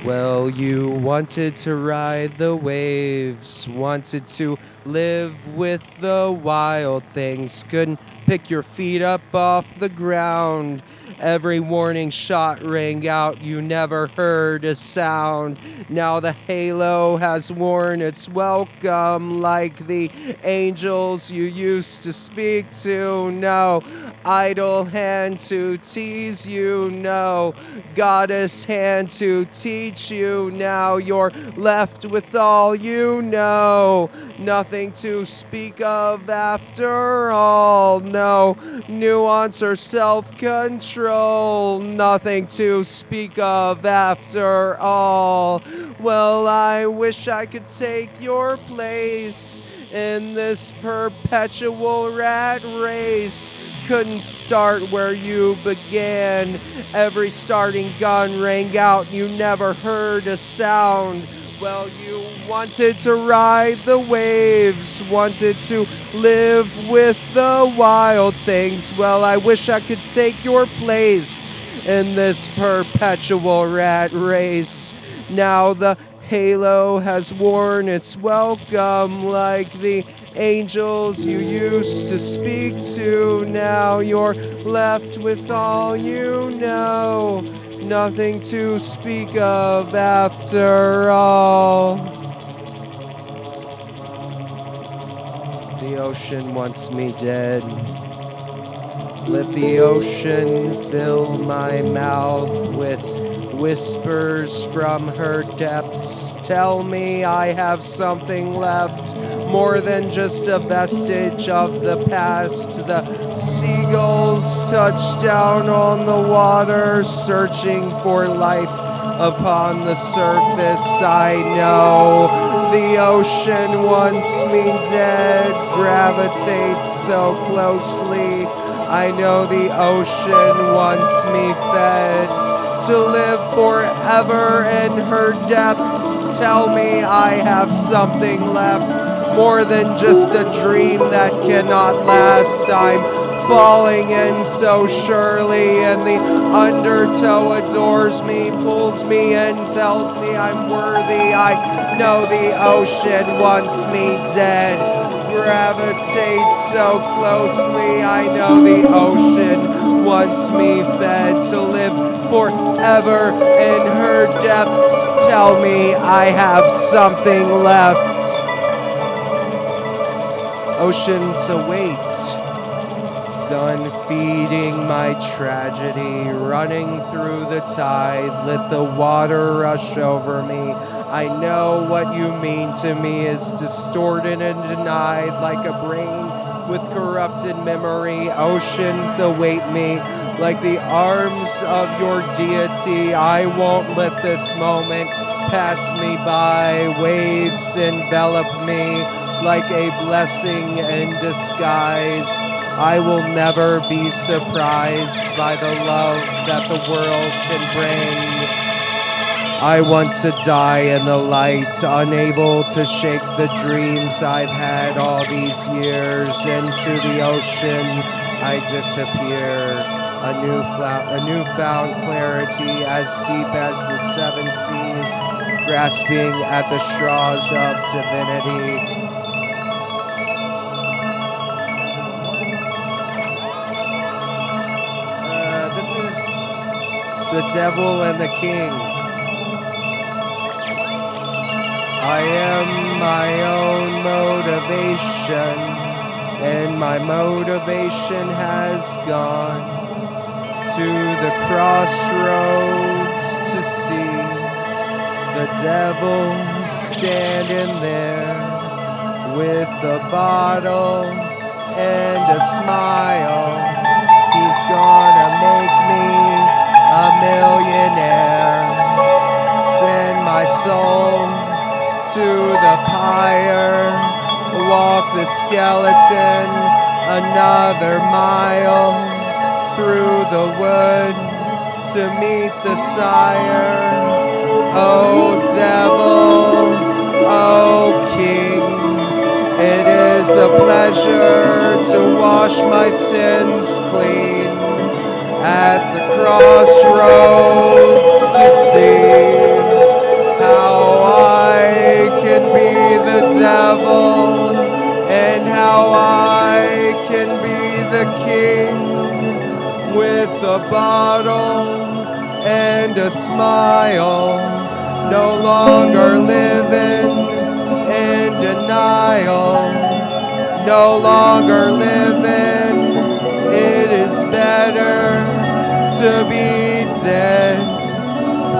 Well, you wanted to ride the waves, wanted to live with the wild things, couldn't pick your feet up off the ground. Every warning shot rang out, you never heard a sound. Now the halo has worn its welcome, like the angels you used to speak to. No idle hand to tease you, no goddess hand to teach you. Now you're left with all you know, nothing to speak of after all. No nuance or self-control, nothing to speak of after all. Well, I wish I could take your place in this perpetual rat race. Couldn't start where you began. Every starting gun rang out, you never heard a sound. Well, you wanted to ride the waves, wanted to live with the wild things. Well, I wish I could take your place in this perpetual rat race. Now the halo has worn its welcome, like the angels you used to speak to. Now you're left with all you know, nothing to speak of after all. The ocean wants me dead. Let the ocean fill my mouth with whispers from her depths. Tell me I have something left, more than just a vestige of the past. The seagulls touch down on the water, searching for life upon the surface. I know the ocean wants me dead, gravitates so closely. I know the ocean wants me fed, to live forever in her depths. Tell me I have something left, more than just a dream that cannot last. I'm falling in so surely, and the undertow adores me, pulls me in, tells me I'm worthy. I know the ocean wants me dead, gravitates so closely. I know the ocean wants me fed, to live forever in her depths. Tell me I have something left. Oceans await, done feeding my tragedy, running through the tide, let the water rush over me. I know what you mean to me is distorted and denied, like a brain with corrupted memory. Oceans await me like the arms of your deity. I won't let this moment pass me by. Waves envelop me like a blessing in disguise. I will never be surprised by the love that the world can bring. I want to die in the light, unable to shake the dreams I've had all these years. Into the ocean I disappear, a newfound clarity as deep as the seven seas, grasping at the straws of divinity. The devil and the king. I am my own motivation, and my motivation has gone to the crossroads to see the devil standing there with a bottle and a smile. He's gonna make me a millionaire, send my soul to the pyre. Walk the skeleton another mile through the wood to meet the sire. O devil, O king, it is a pleasure to wash my sins clean at the crossroads to see how I can be the devil and how I can be the king with a bottle and a smile, no longer living in denial, no longer living. It is better to be dead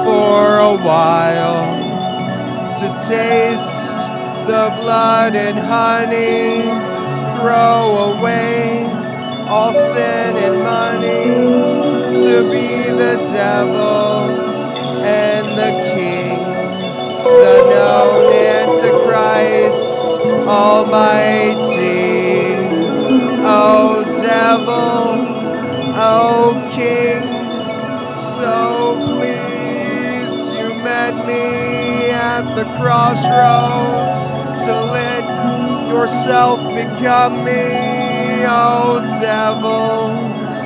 for a while, to taste the blood and honey, throw away all sin and money, to be the devil and the king, the known Antichrist Almighty. O devil, O king, so please you met me at the crossroads to let yourself become me. O devil,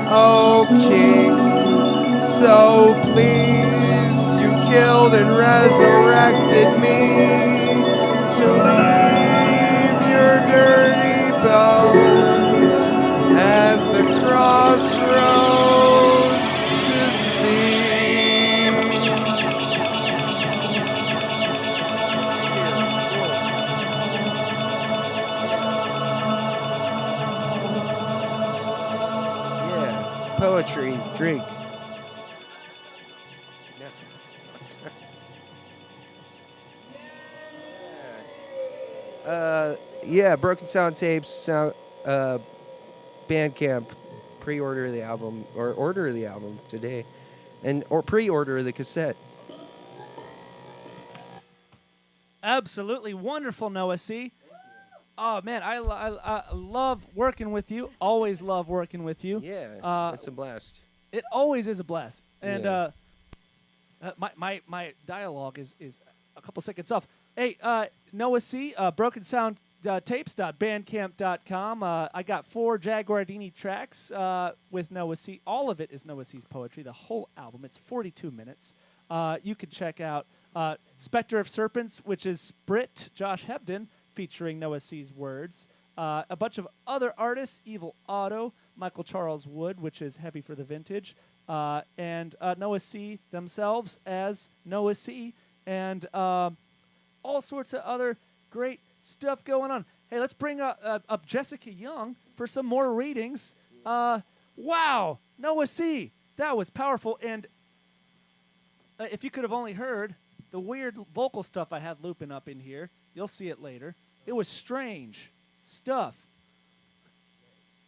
O king, so please you killed and resurrected me to leave your dirty bones at the crossroads to see. Yeah, poetry, drink. Yeah, Broken Sound Tapes, Bandcamp, pre-order the album, or order the album today, or pre-order the cassette. Absolutely wonderful, Noah C. Oh, man, I love working with you. Always love working with you. Yeah, it's a blast. It always is a blast. And Yeah. my dialogue is a couple seconds off. Hey, Noah C., brokensoundtapes.bandcamp.com. I got 4 Jaguardini tracks with Noah C. All of it is Noah C.'s poetry, the whole album. It's 42 minutes. You can check out Spectre of Serpents, which is Sprit, Josh Hebden, featuring Noah C.'s words. A bunch of other artists, Evil Otto, Michael Charles Wood, which is Heavy for the Vintage, and Noah C. themselves as Noah C., and all sorts of other great stuff going on. Hey, let's bring up Jessica Young for some more readings. Wow, Noah C., that was powerful. And if you could have only heard the weird vocal stuff I had looping up in here, you'll see it later. It was strange stuff.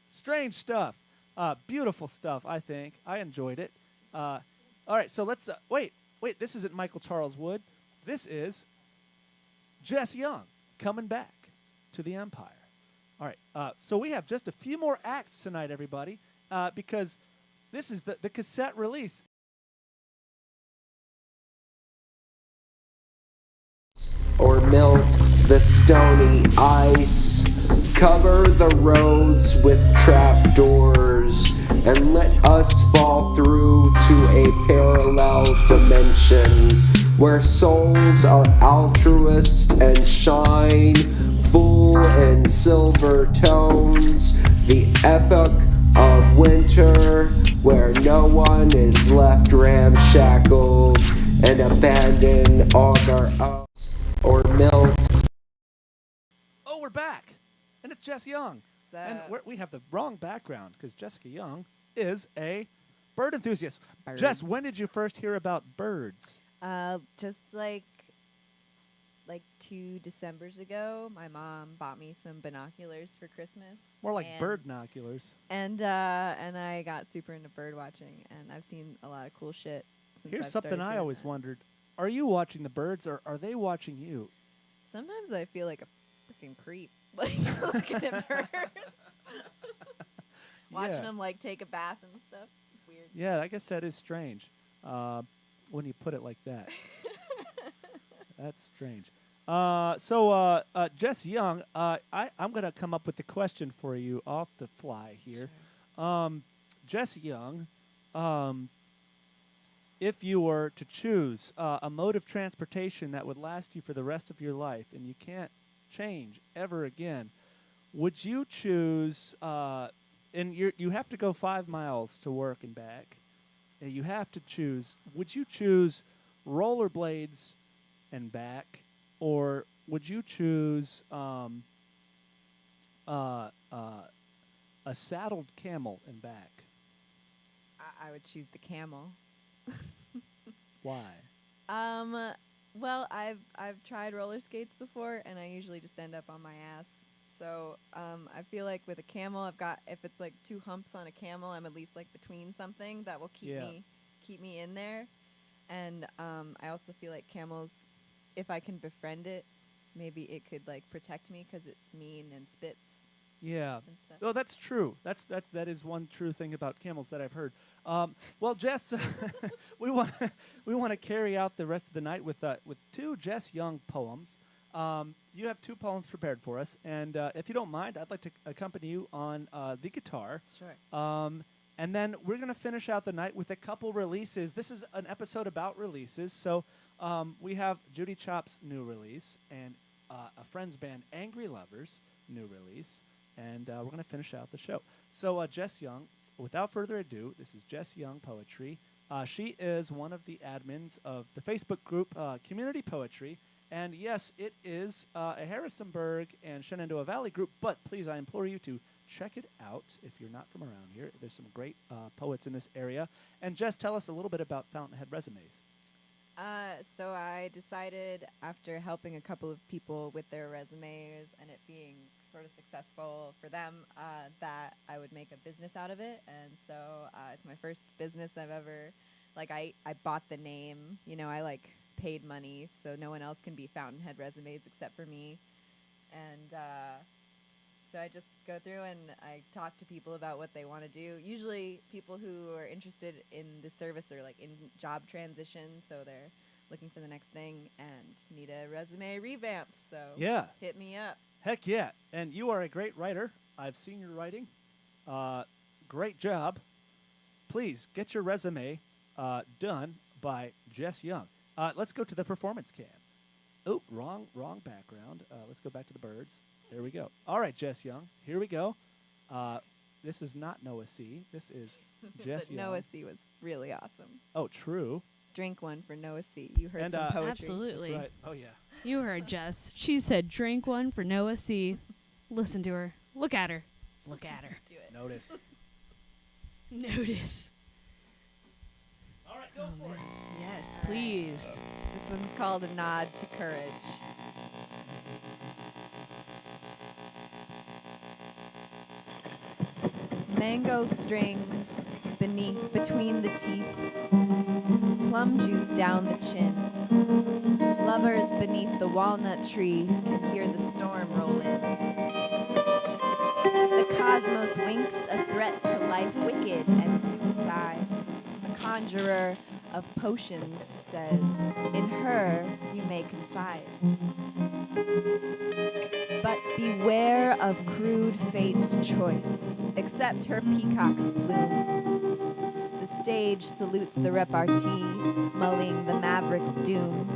Strange stuff. Beautiful stuff, I think. I enjoyed it. All right, so let's... Wait, this isn't Michael Charles Wood. This is Jess Young coming back to the Empire. All right, so we have just a few more acts tonight, everybody, because this is the cassette release. Or melt the stony ice, cover the roads with trapdoors, and let us fall through to a parallel dimension where souls are altruist and shine full in silver tones, the epoch of winter where no one is left ramshackled and abandoned on their own. Or melt. Oh, we're back. And it's Jess Young. And we have the wrong background because Jessica Young is a bird enthusiast. Jess, when did you first hear about birds? Just like 2 Decembers ago, my mom bought me some binoculars for Christmas. More like bird-noculars. And I got super into bird watching, and I've seen a lot of cool shit since Here's I've something started I doing always that. wondered. are you watching the birds, or are they watching you? Sometimes I feel like a freaking creep, like looking at birds, watching them like take a bath and stuff. It's weird. Yeah, I guess that is strange when you put it like that. That's strange. So Jess Young, I'm going to come up with the question for you off the fly here. Sure. Jess Young, if you were to choose a mode of transportation that would last you for the rest of your life and you can't change ever again, would you choose, and you have to go 5 miles to work and back, and you have to choose, would you choose rollerblades and back, or would you choose a saddled camel and back? I would choose the camel. Why? Well, I've tried roller skates before, and I usually just end up on my ass. So I feel like with a camel, if it's like 2 humps on a camel, I'm at least like between something that will keep me in there. And I also feel like camels, if I can befriend it, maybe it could like protect me because it's mean and spits. Yeah. And stuff. Oh, that's true. That is one true thing about camels that I've heard. Well, Jess, we want to carry out the rest of the night with 2 Jess Young poems. You have 2 poems prepared for us, and if you don't mind, I'd like to accompany you on the guitar. Sure. And then we're going to finish out the night with a couple releases. This is an episode about releases, so we have Judy Chops' new release and a friend's band, Angry Lovers' new release, and we're going to finish out the show. So Jess Young, without further ado, this is Jess Young Poetry. She is one of the admins of the Facebook group Community Poetry, and yes, it is a Harrisonburg and Shenandoah Valley group, but please, I implore you to check it out if you're not from around here. There's some great poets in this area. And Jess, tell us a little bit about Fountainhead Resumes. So I decided after helping a couple of people with their resumes and it being sort of successful for them that I would make a business out of it. And so it's my first business I've ever, like I bought the name, I like paid money so no one else can be Fountainhead Resumes except for me. And so I just go through and I talk to people about what they want to do. Usually people who are interested in the service are like in job transition, so they're looking for the next thing and need a resume revamp. So yeah, hit me up. Heck yeah. And you are a great writer. I've seen your writing. Great job. Please get your resume done by Jess Young. Let's go to the performance cam. Oh, wrong background. Let's go back to the birds. There we go. All right, Jess Young. Here we go. This is not Noah C. This is Jess Young. Noah C. was really awesome. Oh, true. Drink one for Noah C. You heard some poetry. Absolutely. That's right. Oh, yeah. You heard Jess. She said, drink one for Noah C. Listen to her. Look at her. Look at her. Do it. Notice. Notice. All right, go for it. Yes, please. This one's called A Nod to Courage. Mango strings between the teeth, plum juice down the chin. Lovers beneath the walnut tree can hear the storm roll in. The cosmos winks a threat to life, wicked and suicide. A conjurer of potions says, in her you may confide. But beware of crude fate's choice. Accept her peacock's plume. The stage salutes the repartee, mulling the maverick's doom.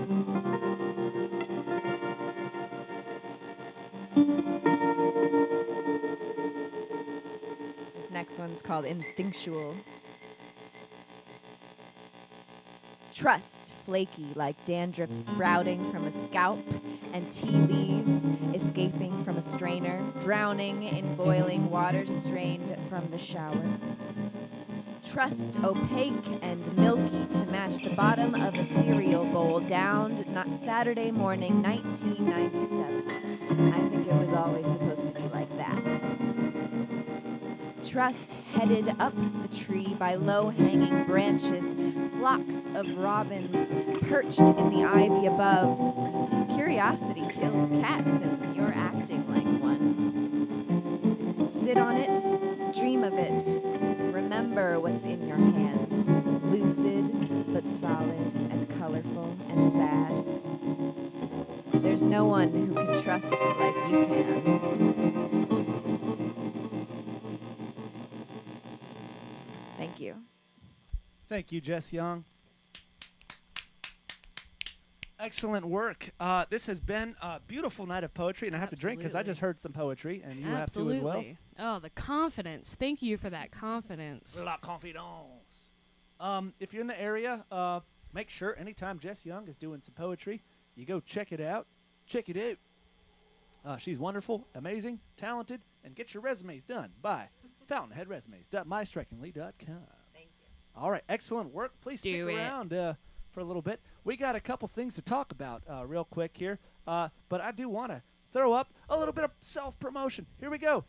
This next one's called Instinctual. Trust, flaky like dandruff sprouting from a scalp, and tea leaves escaping from a strainer, drowning in boiling water strained from the shower. Trust, opaque and milky to match the bottom of a cereal bowl downed Saturday morning, 1997. I think it was always supposed to be like that. Trust headed up the tree by low-hanging branches, flocks of robins perched in the ivy above. Curiosity kills cats, and you're acting like one. Sit on it, dream of it, remember what's in your hands, lucid but solid and colorful and sad. There's no one who can trust like you can. Thank you. Thank you, Jess Young. Excellent work. This has been a beautiful night of poetry, and I have to drink because I just heard some poetry, and you have to as well. Oh, the confidence. Thank you for that confidence. La confidence. If you're in the area, make sure anytime Jess Young is doing some poetry, you go check it out. Check it out. She's wonderful, amazing, talented, and get your resumes done by fountainheadresumes.mystrikingly.com. Thank you. All right, excellent work. Please stick around for a little bit. We got a couple things to talk about real quick here, but I do want to throw up a little bit of self-promotion. Here we go.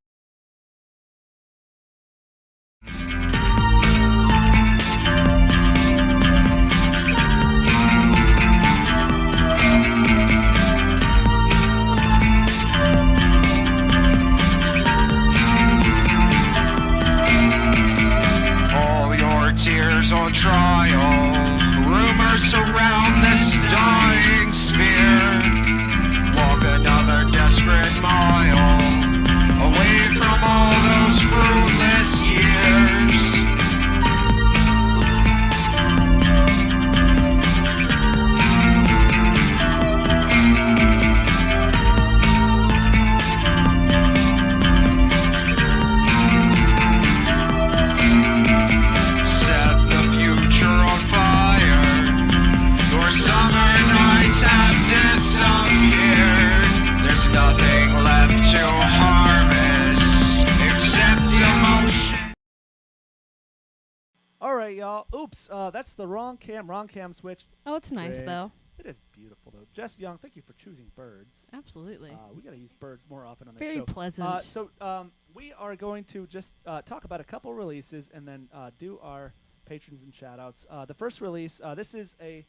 Tears on trial, rumors surround this dying sphere. Walk another desperate mile, away from all those fruitless years. All right, y'all. Oops, that's the wrong cam switch. Oh, it's nice, though. It is beautiful, though. Jess Young, thank you for choosing birds. Absolutely. We got to use birds more often on the show. Very pleasant. So we are going to just talk about a couple releases and then do our patrons and shout-outs. The first release, this is a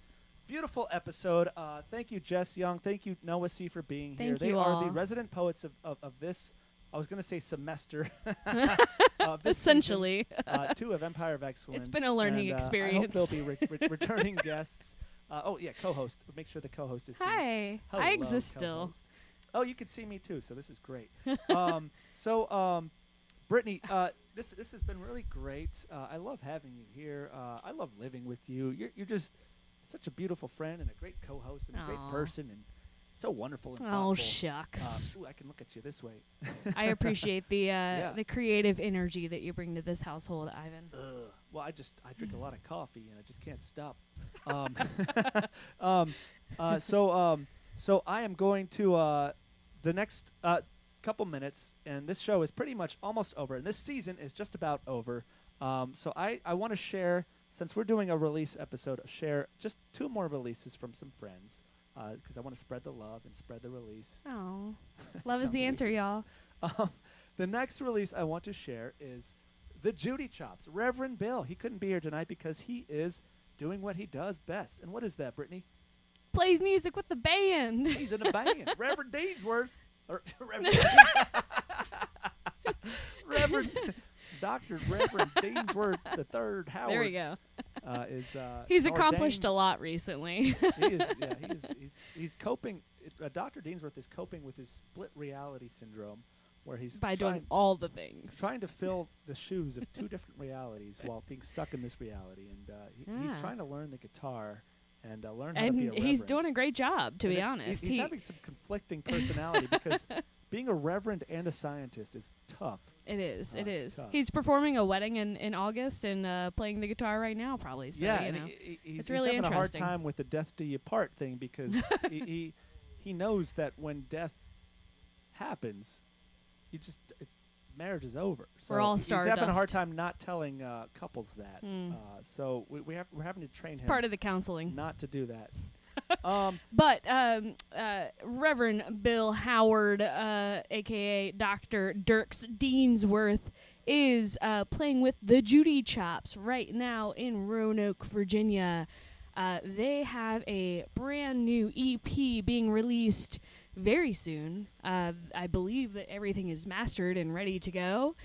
beautiful episode. Thank you, Jess Young. Thank you, Noah C., for being here. Thank you They all. are the resident poets of this, I was going to say semester. Essentially. Season, 2 of Empire of Excellence. It's been a learning experience. I hope they'll be returning guests. Co-host. Make sure the co-host is Hi. seen. Hello, I exist still. co-host. Oh, you can see me too, so this is great. Brittany, this has been really great. I love having you here. I love living with you. You're just such a beautiful friend and a great co-host and a great person and so wonderful and thoughtful. Oh, shucks. I can look at you this way. I appreciate the creative energy that you bring to this household, Ivan. Well, I drink a lot of coffee and I just can't stop. So I am going to the next couple minutes, and this show is pretty much almost over, and this season is just about over. So I want to share, since we're doing a release episode, share just 2 more releases from some friends. Because I want to spread the love and spread the release. Oh, love is the answer, y'all. The next release I want to share is the Judy Chops, Reverend Bill. He couldn't be here tonight because he is doing what he does best. And what is that, Brittany? Plays music with the band. He's in a band. Reverend Deansworth. Dr. Reverend Deansworth III Howard. There we go. He's accomplished a lot recently. He's coping. Dr. Deansworth is coping with his split reality syndrome, where he's doing all the things, trying to fill the shoes of 2 different realities while being stuck in this reality, and he's trying to learn the guitar and learn how to be a reverend. He's doing a great job, to be honest. He's having some conflicting personality because being a reverend and a scientist is tough. It is. It is. Tough. He's performing a wedding in August and playing the guitar right now, probably. So, yeah, you and know, he's really having interesting. a hard time with the death do you part thing because he knows that when death happens, marriage is over. So we're all he's stardust. having a hard time not telling couples that. So we're having to train him. It's part of the counseling. Not to do that. But Reverend Bill Howard, a.k.a. Dr. Dirks Deansworth, is playing with the Judy Chops right now in Roanoke, Virginia. They have a brand new EP being released very soon. I believe that everything is mastered and ready to go.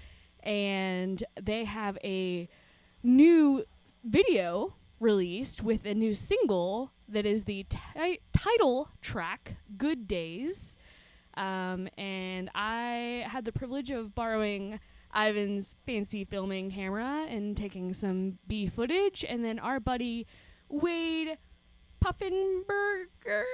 And they have a new video released with a new single that is the title track, Good Days. And I had the privilege of borrowing Ivan's fancy filming camera and taking some B footage. And then our buddy Wade Puffinberger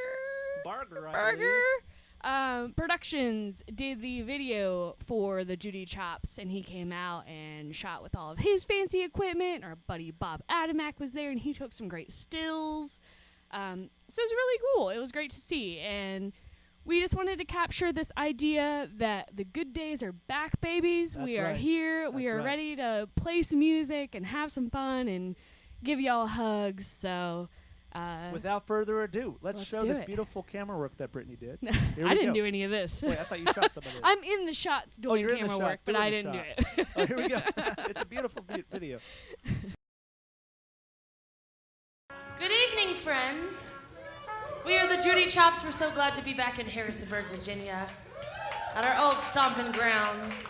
Productions did the video for the Judy Chops, and he came out and shot with all of his fancy equipment. Our buddy Bob Adamak was there, and he took some great stills. So it was really cool. It was great to see, and we just wanted to capture this idea that the good days are back, babies. That's we are right. here. That's we are right. ready to play some music and have some fun and give y'all hugs. So without further ado, let's show this do it. beautiful camera work that Brittany did. I didn't do any of this. Wait, I thought you shot some of it. I'm in the shots doing you're in the camera work, shots, but doing I the didn't do shots. it. Oh, here we go. It's a beautiful video. Good evening, friends. We are the Judy Chops. We're so glad to be back in Harrisonburg, Virginia, at our old stomping grounds.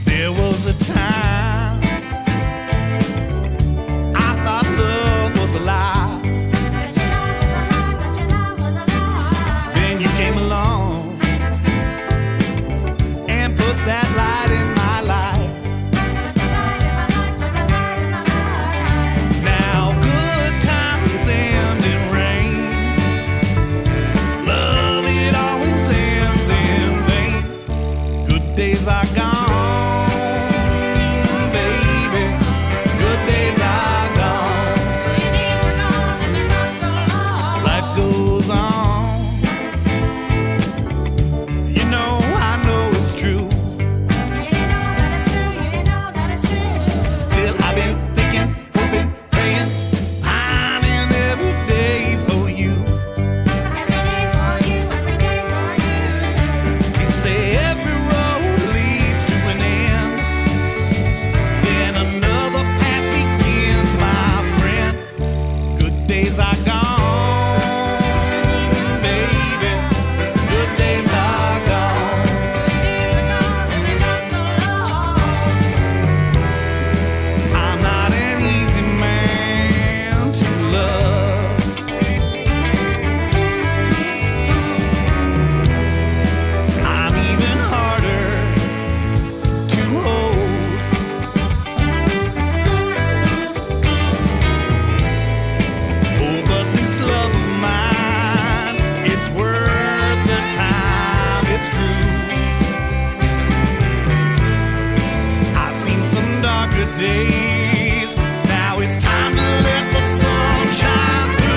There was a time I thought love was a lie. Then you came along and put that light in my life. Now good times end in rain. Love, it always ends in vain. Good days are gone. Days. Now it's time to let the sun shine through.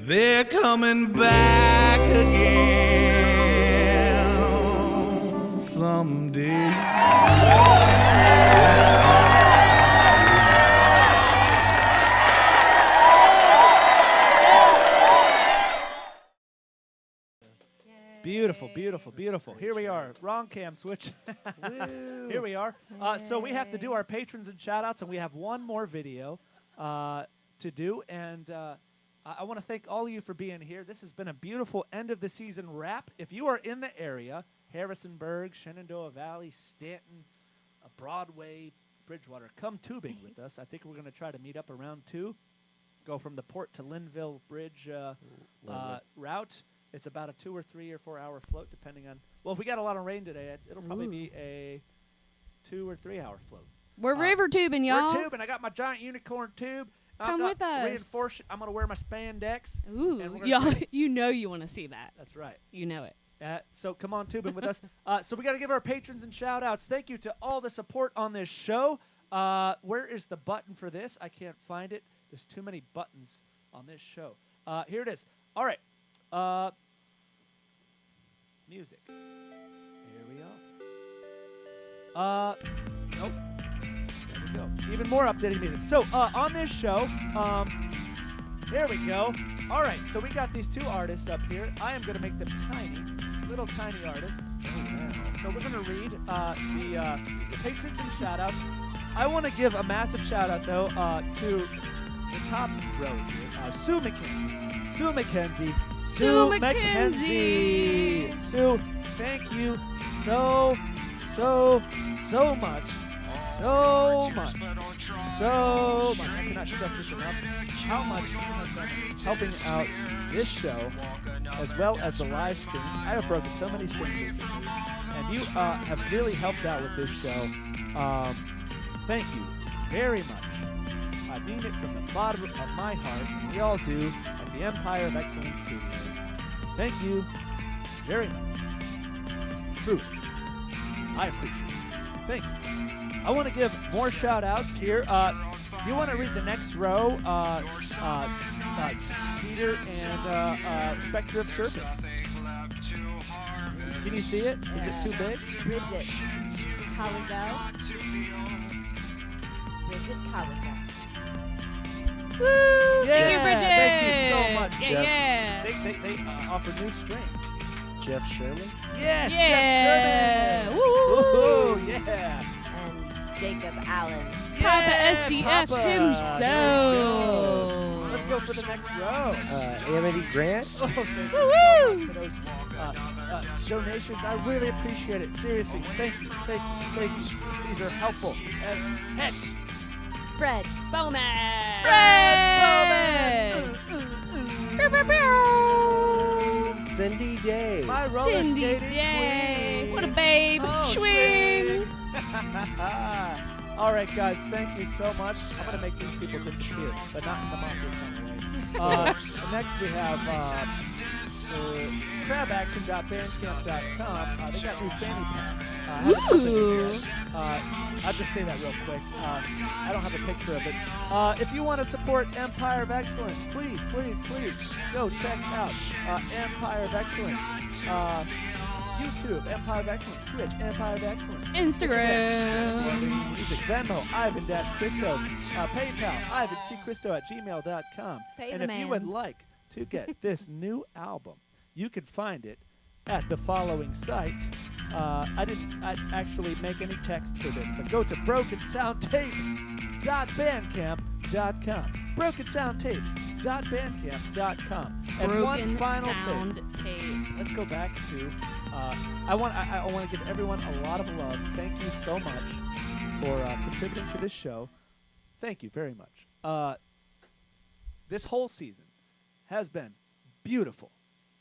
they're coming back again someday. Beautiful, beautiful, beautiful. Here we are. Wrong cam switch. Here we are. So we have to do our patrons and shout-outs, and we have one more video to do. And I want to thank all of you for being here. This has been a beautiful end-of-the-season wrap. If you are in the area, Harrisonburg, Shenandoah Valley, Stanton, Broadway, Bridgewater, come tubing with us. I think we're going to try to meet up around 2. Go from the Port to Linville Bridge route. It's about a 2 or 3 or 4 hour float, depending on. Well, if we got a lot of rain today, it'll probably be a 2 or 3 hour float. We're river tubing, y'all. We're tubing. I got my giant unicorn tube. Come with us. Reinforce. I'm gonna wear my spandex. Ooh, y'all! You know you want to see that. That's right. You know it. So come on tubing with us. So we got to give our patrons and shout outs. Thank you to all the support on this show. Where is the button for this? I can't find it. There's too many buttons on this show. Here it is. All right. Music. Here we are. Nope. There we go. Even more updated music. So, on this show, here we go. All right, so we got these 2 artists up here. I am going to make them tiny, little tiny artists. Oh, wow. So we're going to read the patrons and shout-outs. I want to give a massive shout-out, though, to the top row here, Sue McKenzie. Sue McKenzie. Sue McKenzie. Sue, thank you so much. So much. I cannot stress this enough. How much you have done helping out this show as well as the live streams. I have broken so many strings recently, and you have really helped out with this show. Thank you very much. I mean it from the bottom of my heart. We all do at the Empire of Excellence Studios. Thank you very much. Truly. I appreciate it. Thank you. I want to give more shout-outs here. Do you want to read the next row? Skeeter and Spectre of Serpents. Can you see it? Is it too big? Bridget Kawazel. Bridget Kawazel. Woo! Yeah, thank you, Bridget. Thank you so much. Yeah. They offer new strings. Jeff Sherman? Yes, yeah. Jeff Sherman. Woo! Yeah. And Jacob Allen. Papa SDF Papa. himself. Let's go for the next row. Amity Grant? Oh, thank you so much for those donations. I really appreciate it. Seriously, thank you. These are helpful as heck. Fred Bowman. Cindy Day. My roller Cindy skating Day. queen. What a babe. Oh, Swing. All right, guys, thank you so much. I'm going to make these people disappear, but not in the mafia kind of way. Next, we have crabaction.bandcamp.com. They got new fanny packs. I'll just say that real quick. I don't have a picture of it. If you want to support Empire of Excellence, please go check out Empire of Excellence. YouTube, Empire of Excellence. Twitch, Empire of Excellence. Instagram. Music, Venmo, Ivan-Christo. PayPal, ivancchristo@gmail.com. And if you would like to get this new album, you can find it at the following site. I didn't actually make any text for this, but go to brokensoundtapes.bandcamp.com. brokensoundtapes.bandcamp.com. And one final thing. Tapes. Let's go back to. I want to give everyone a lot of love. Thank you so much for contributing to this show. Thank you very much. This whole season has been beautiful.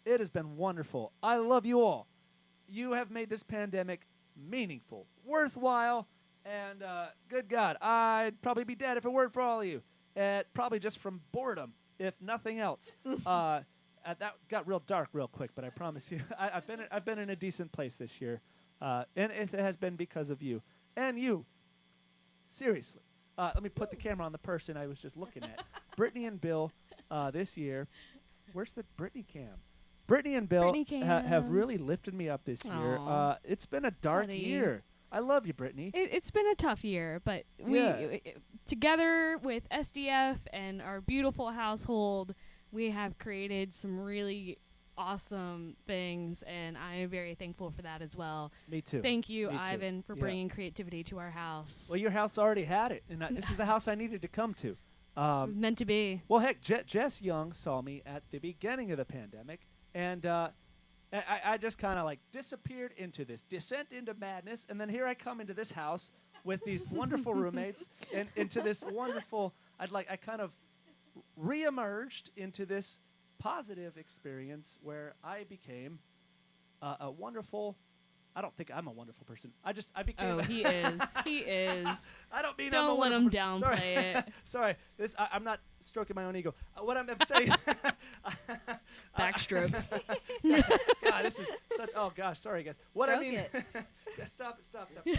It has been wonderful. I love you all. You have made this pandemic meaningful, worthwhile, and good God, I'd probably be dead if it weren't for all of you. Probably just from boredom, if nothing else. That got real dark real quick, but I promise you, I've been in a decent place this year, and it has been because of you and you. Seriously, let me put the camera on the person I was just looking at. Brittany and Bill, this year, Where's the Brittany cam? Brittany and Bill have really lifted me up this year. It's been a dark year. I love you, Brittany. It's been a tough year, but we together with SDF and our beautiful household, we have created some really awesome things, and I am very thankful for that as well. Me too. Thank you, Ivan, for bringing creativity to our house. Well, your house already had it, and this is the house I needed to come to. It was meant to be. Well, heck, Jess Young saw me at the beginning of the pandemic, and I just kind of like disappeared into this descent into madness, and then here I come into this house with these wonderful roommates, and into this wonderful. I kind of reemerged into this positive experience where I became a wonderful. I don't think I'm a wonderful person. I became. Oh, he is. He is. I don't mean. Don't let him downplay it. Sorry, I'm not stroking my own ego. What I'm saying. Backstroke. God, this is such. Oh gosh, sorry guys. What Stroke I mean. it. Stop. No,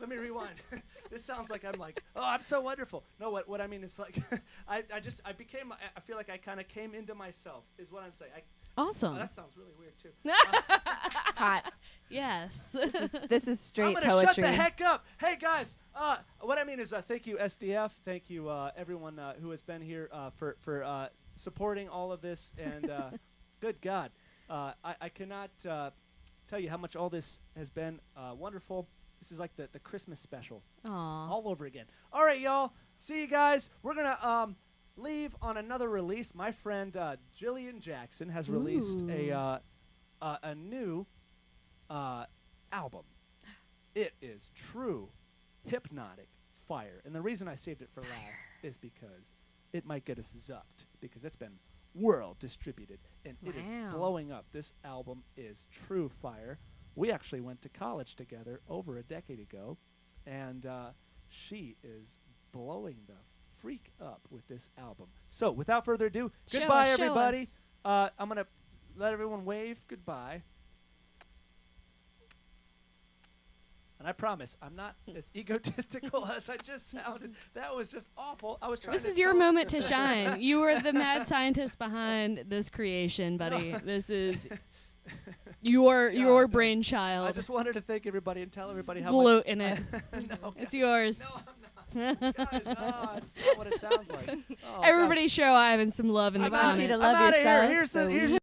let me rewind. This sounds like I'm like, oh, I'm so wonderful. No, what I mean is like, I became. I feel like I kind of came into myself. Is what I'm saying. Awesome. Oh, that sounds really weird too. Hot. Yes. This is straight I'm gonna shut the heck up. Hey guys, what I mean is thank you SDF, thank you everyone who has been here for supporting all of this, and good God, I cannot tell you how much all this has been wonderful. This is like the Christmas special. Aww. All over again. All right, y'all. See you guys. We're gonna leave on another release. My friend Jillian Jackson has released a new album. It is true hypnotic fire, and the reason I saved it for last is because it might get us zucked, because it's been world distributed and it is blowing up. This album is true fire. We actually went to college together over a decade ago, and she is blowing the freak up with this album. So without further ado, goodbye everybody. I'm gonna let everyone wave goodbye, and I promise I'm not as egotistical as I just sounded. That was just awful. I was trying. This is your moment to shine. You were the mad scientist behind this creation, buddy. No. This is your brainchild. I just wanted to thank everybody and tell everybody how glute much in it. No, it's yours. No, I'm not. Guys, it's not what it sounds like. Oh, everybody show Ivan some love in the comments. You to love yourself. Here's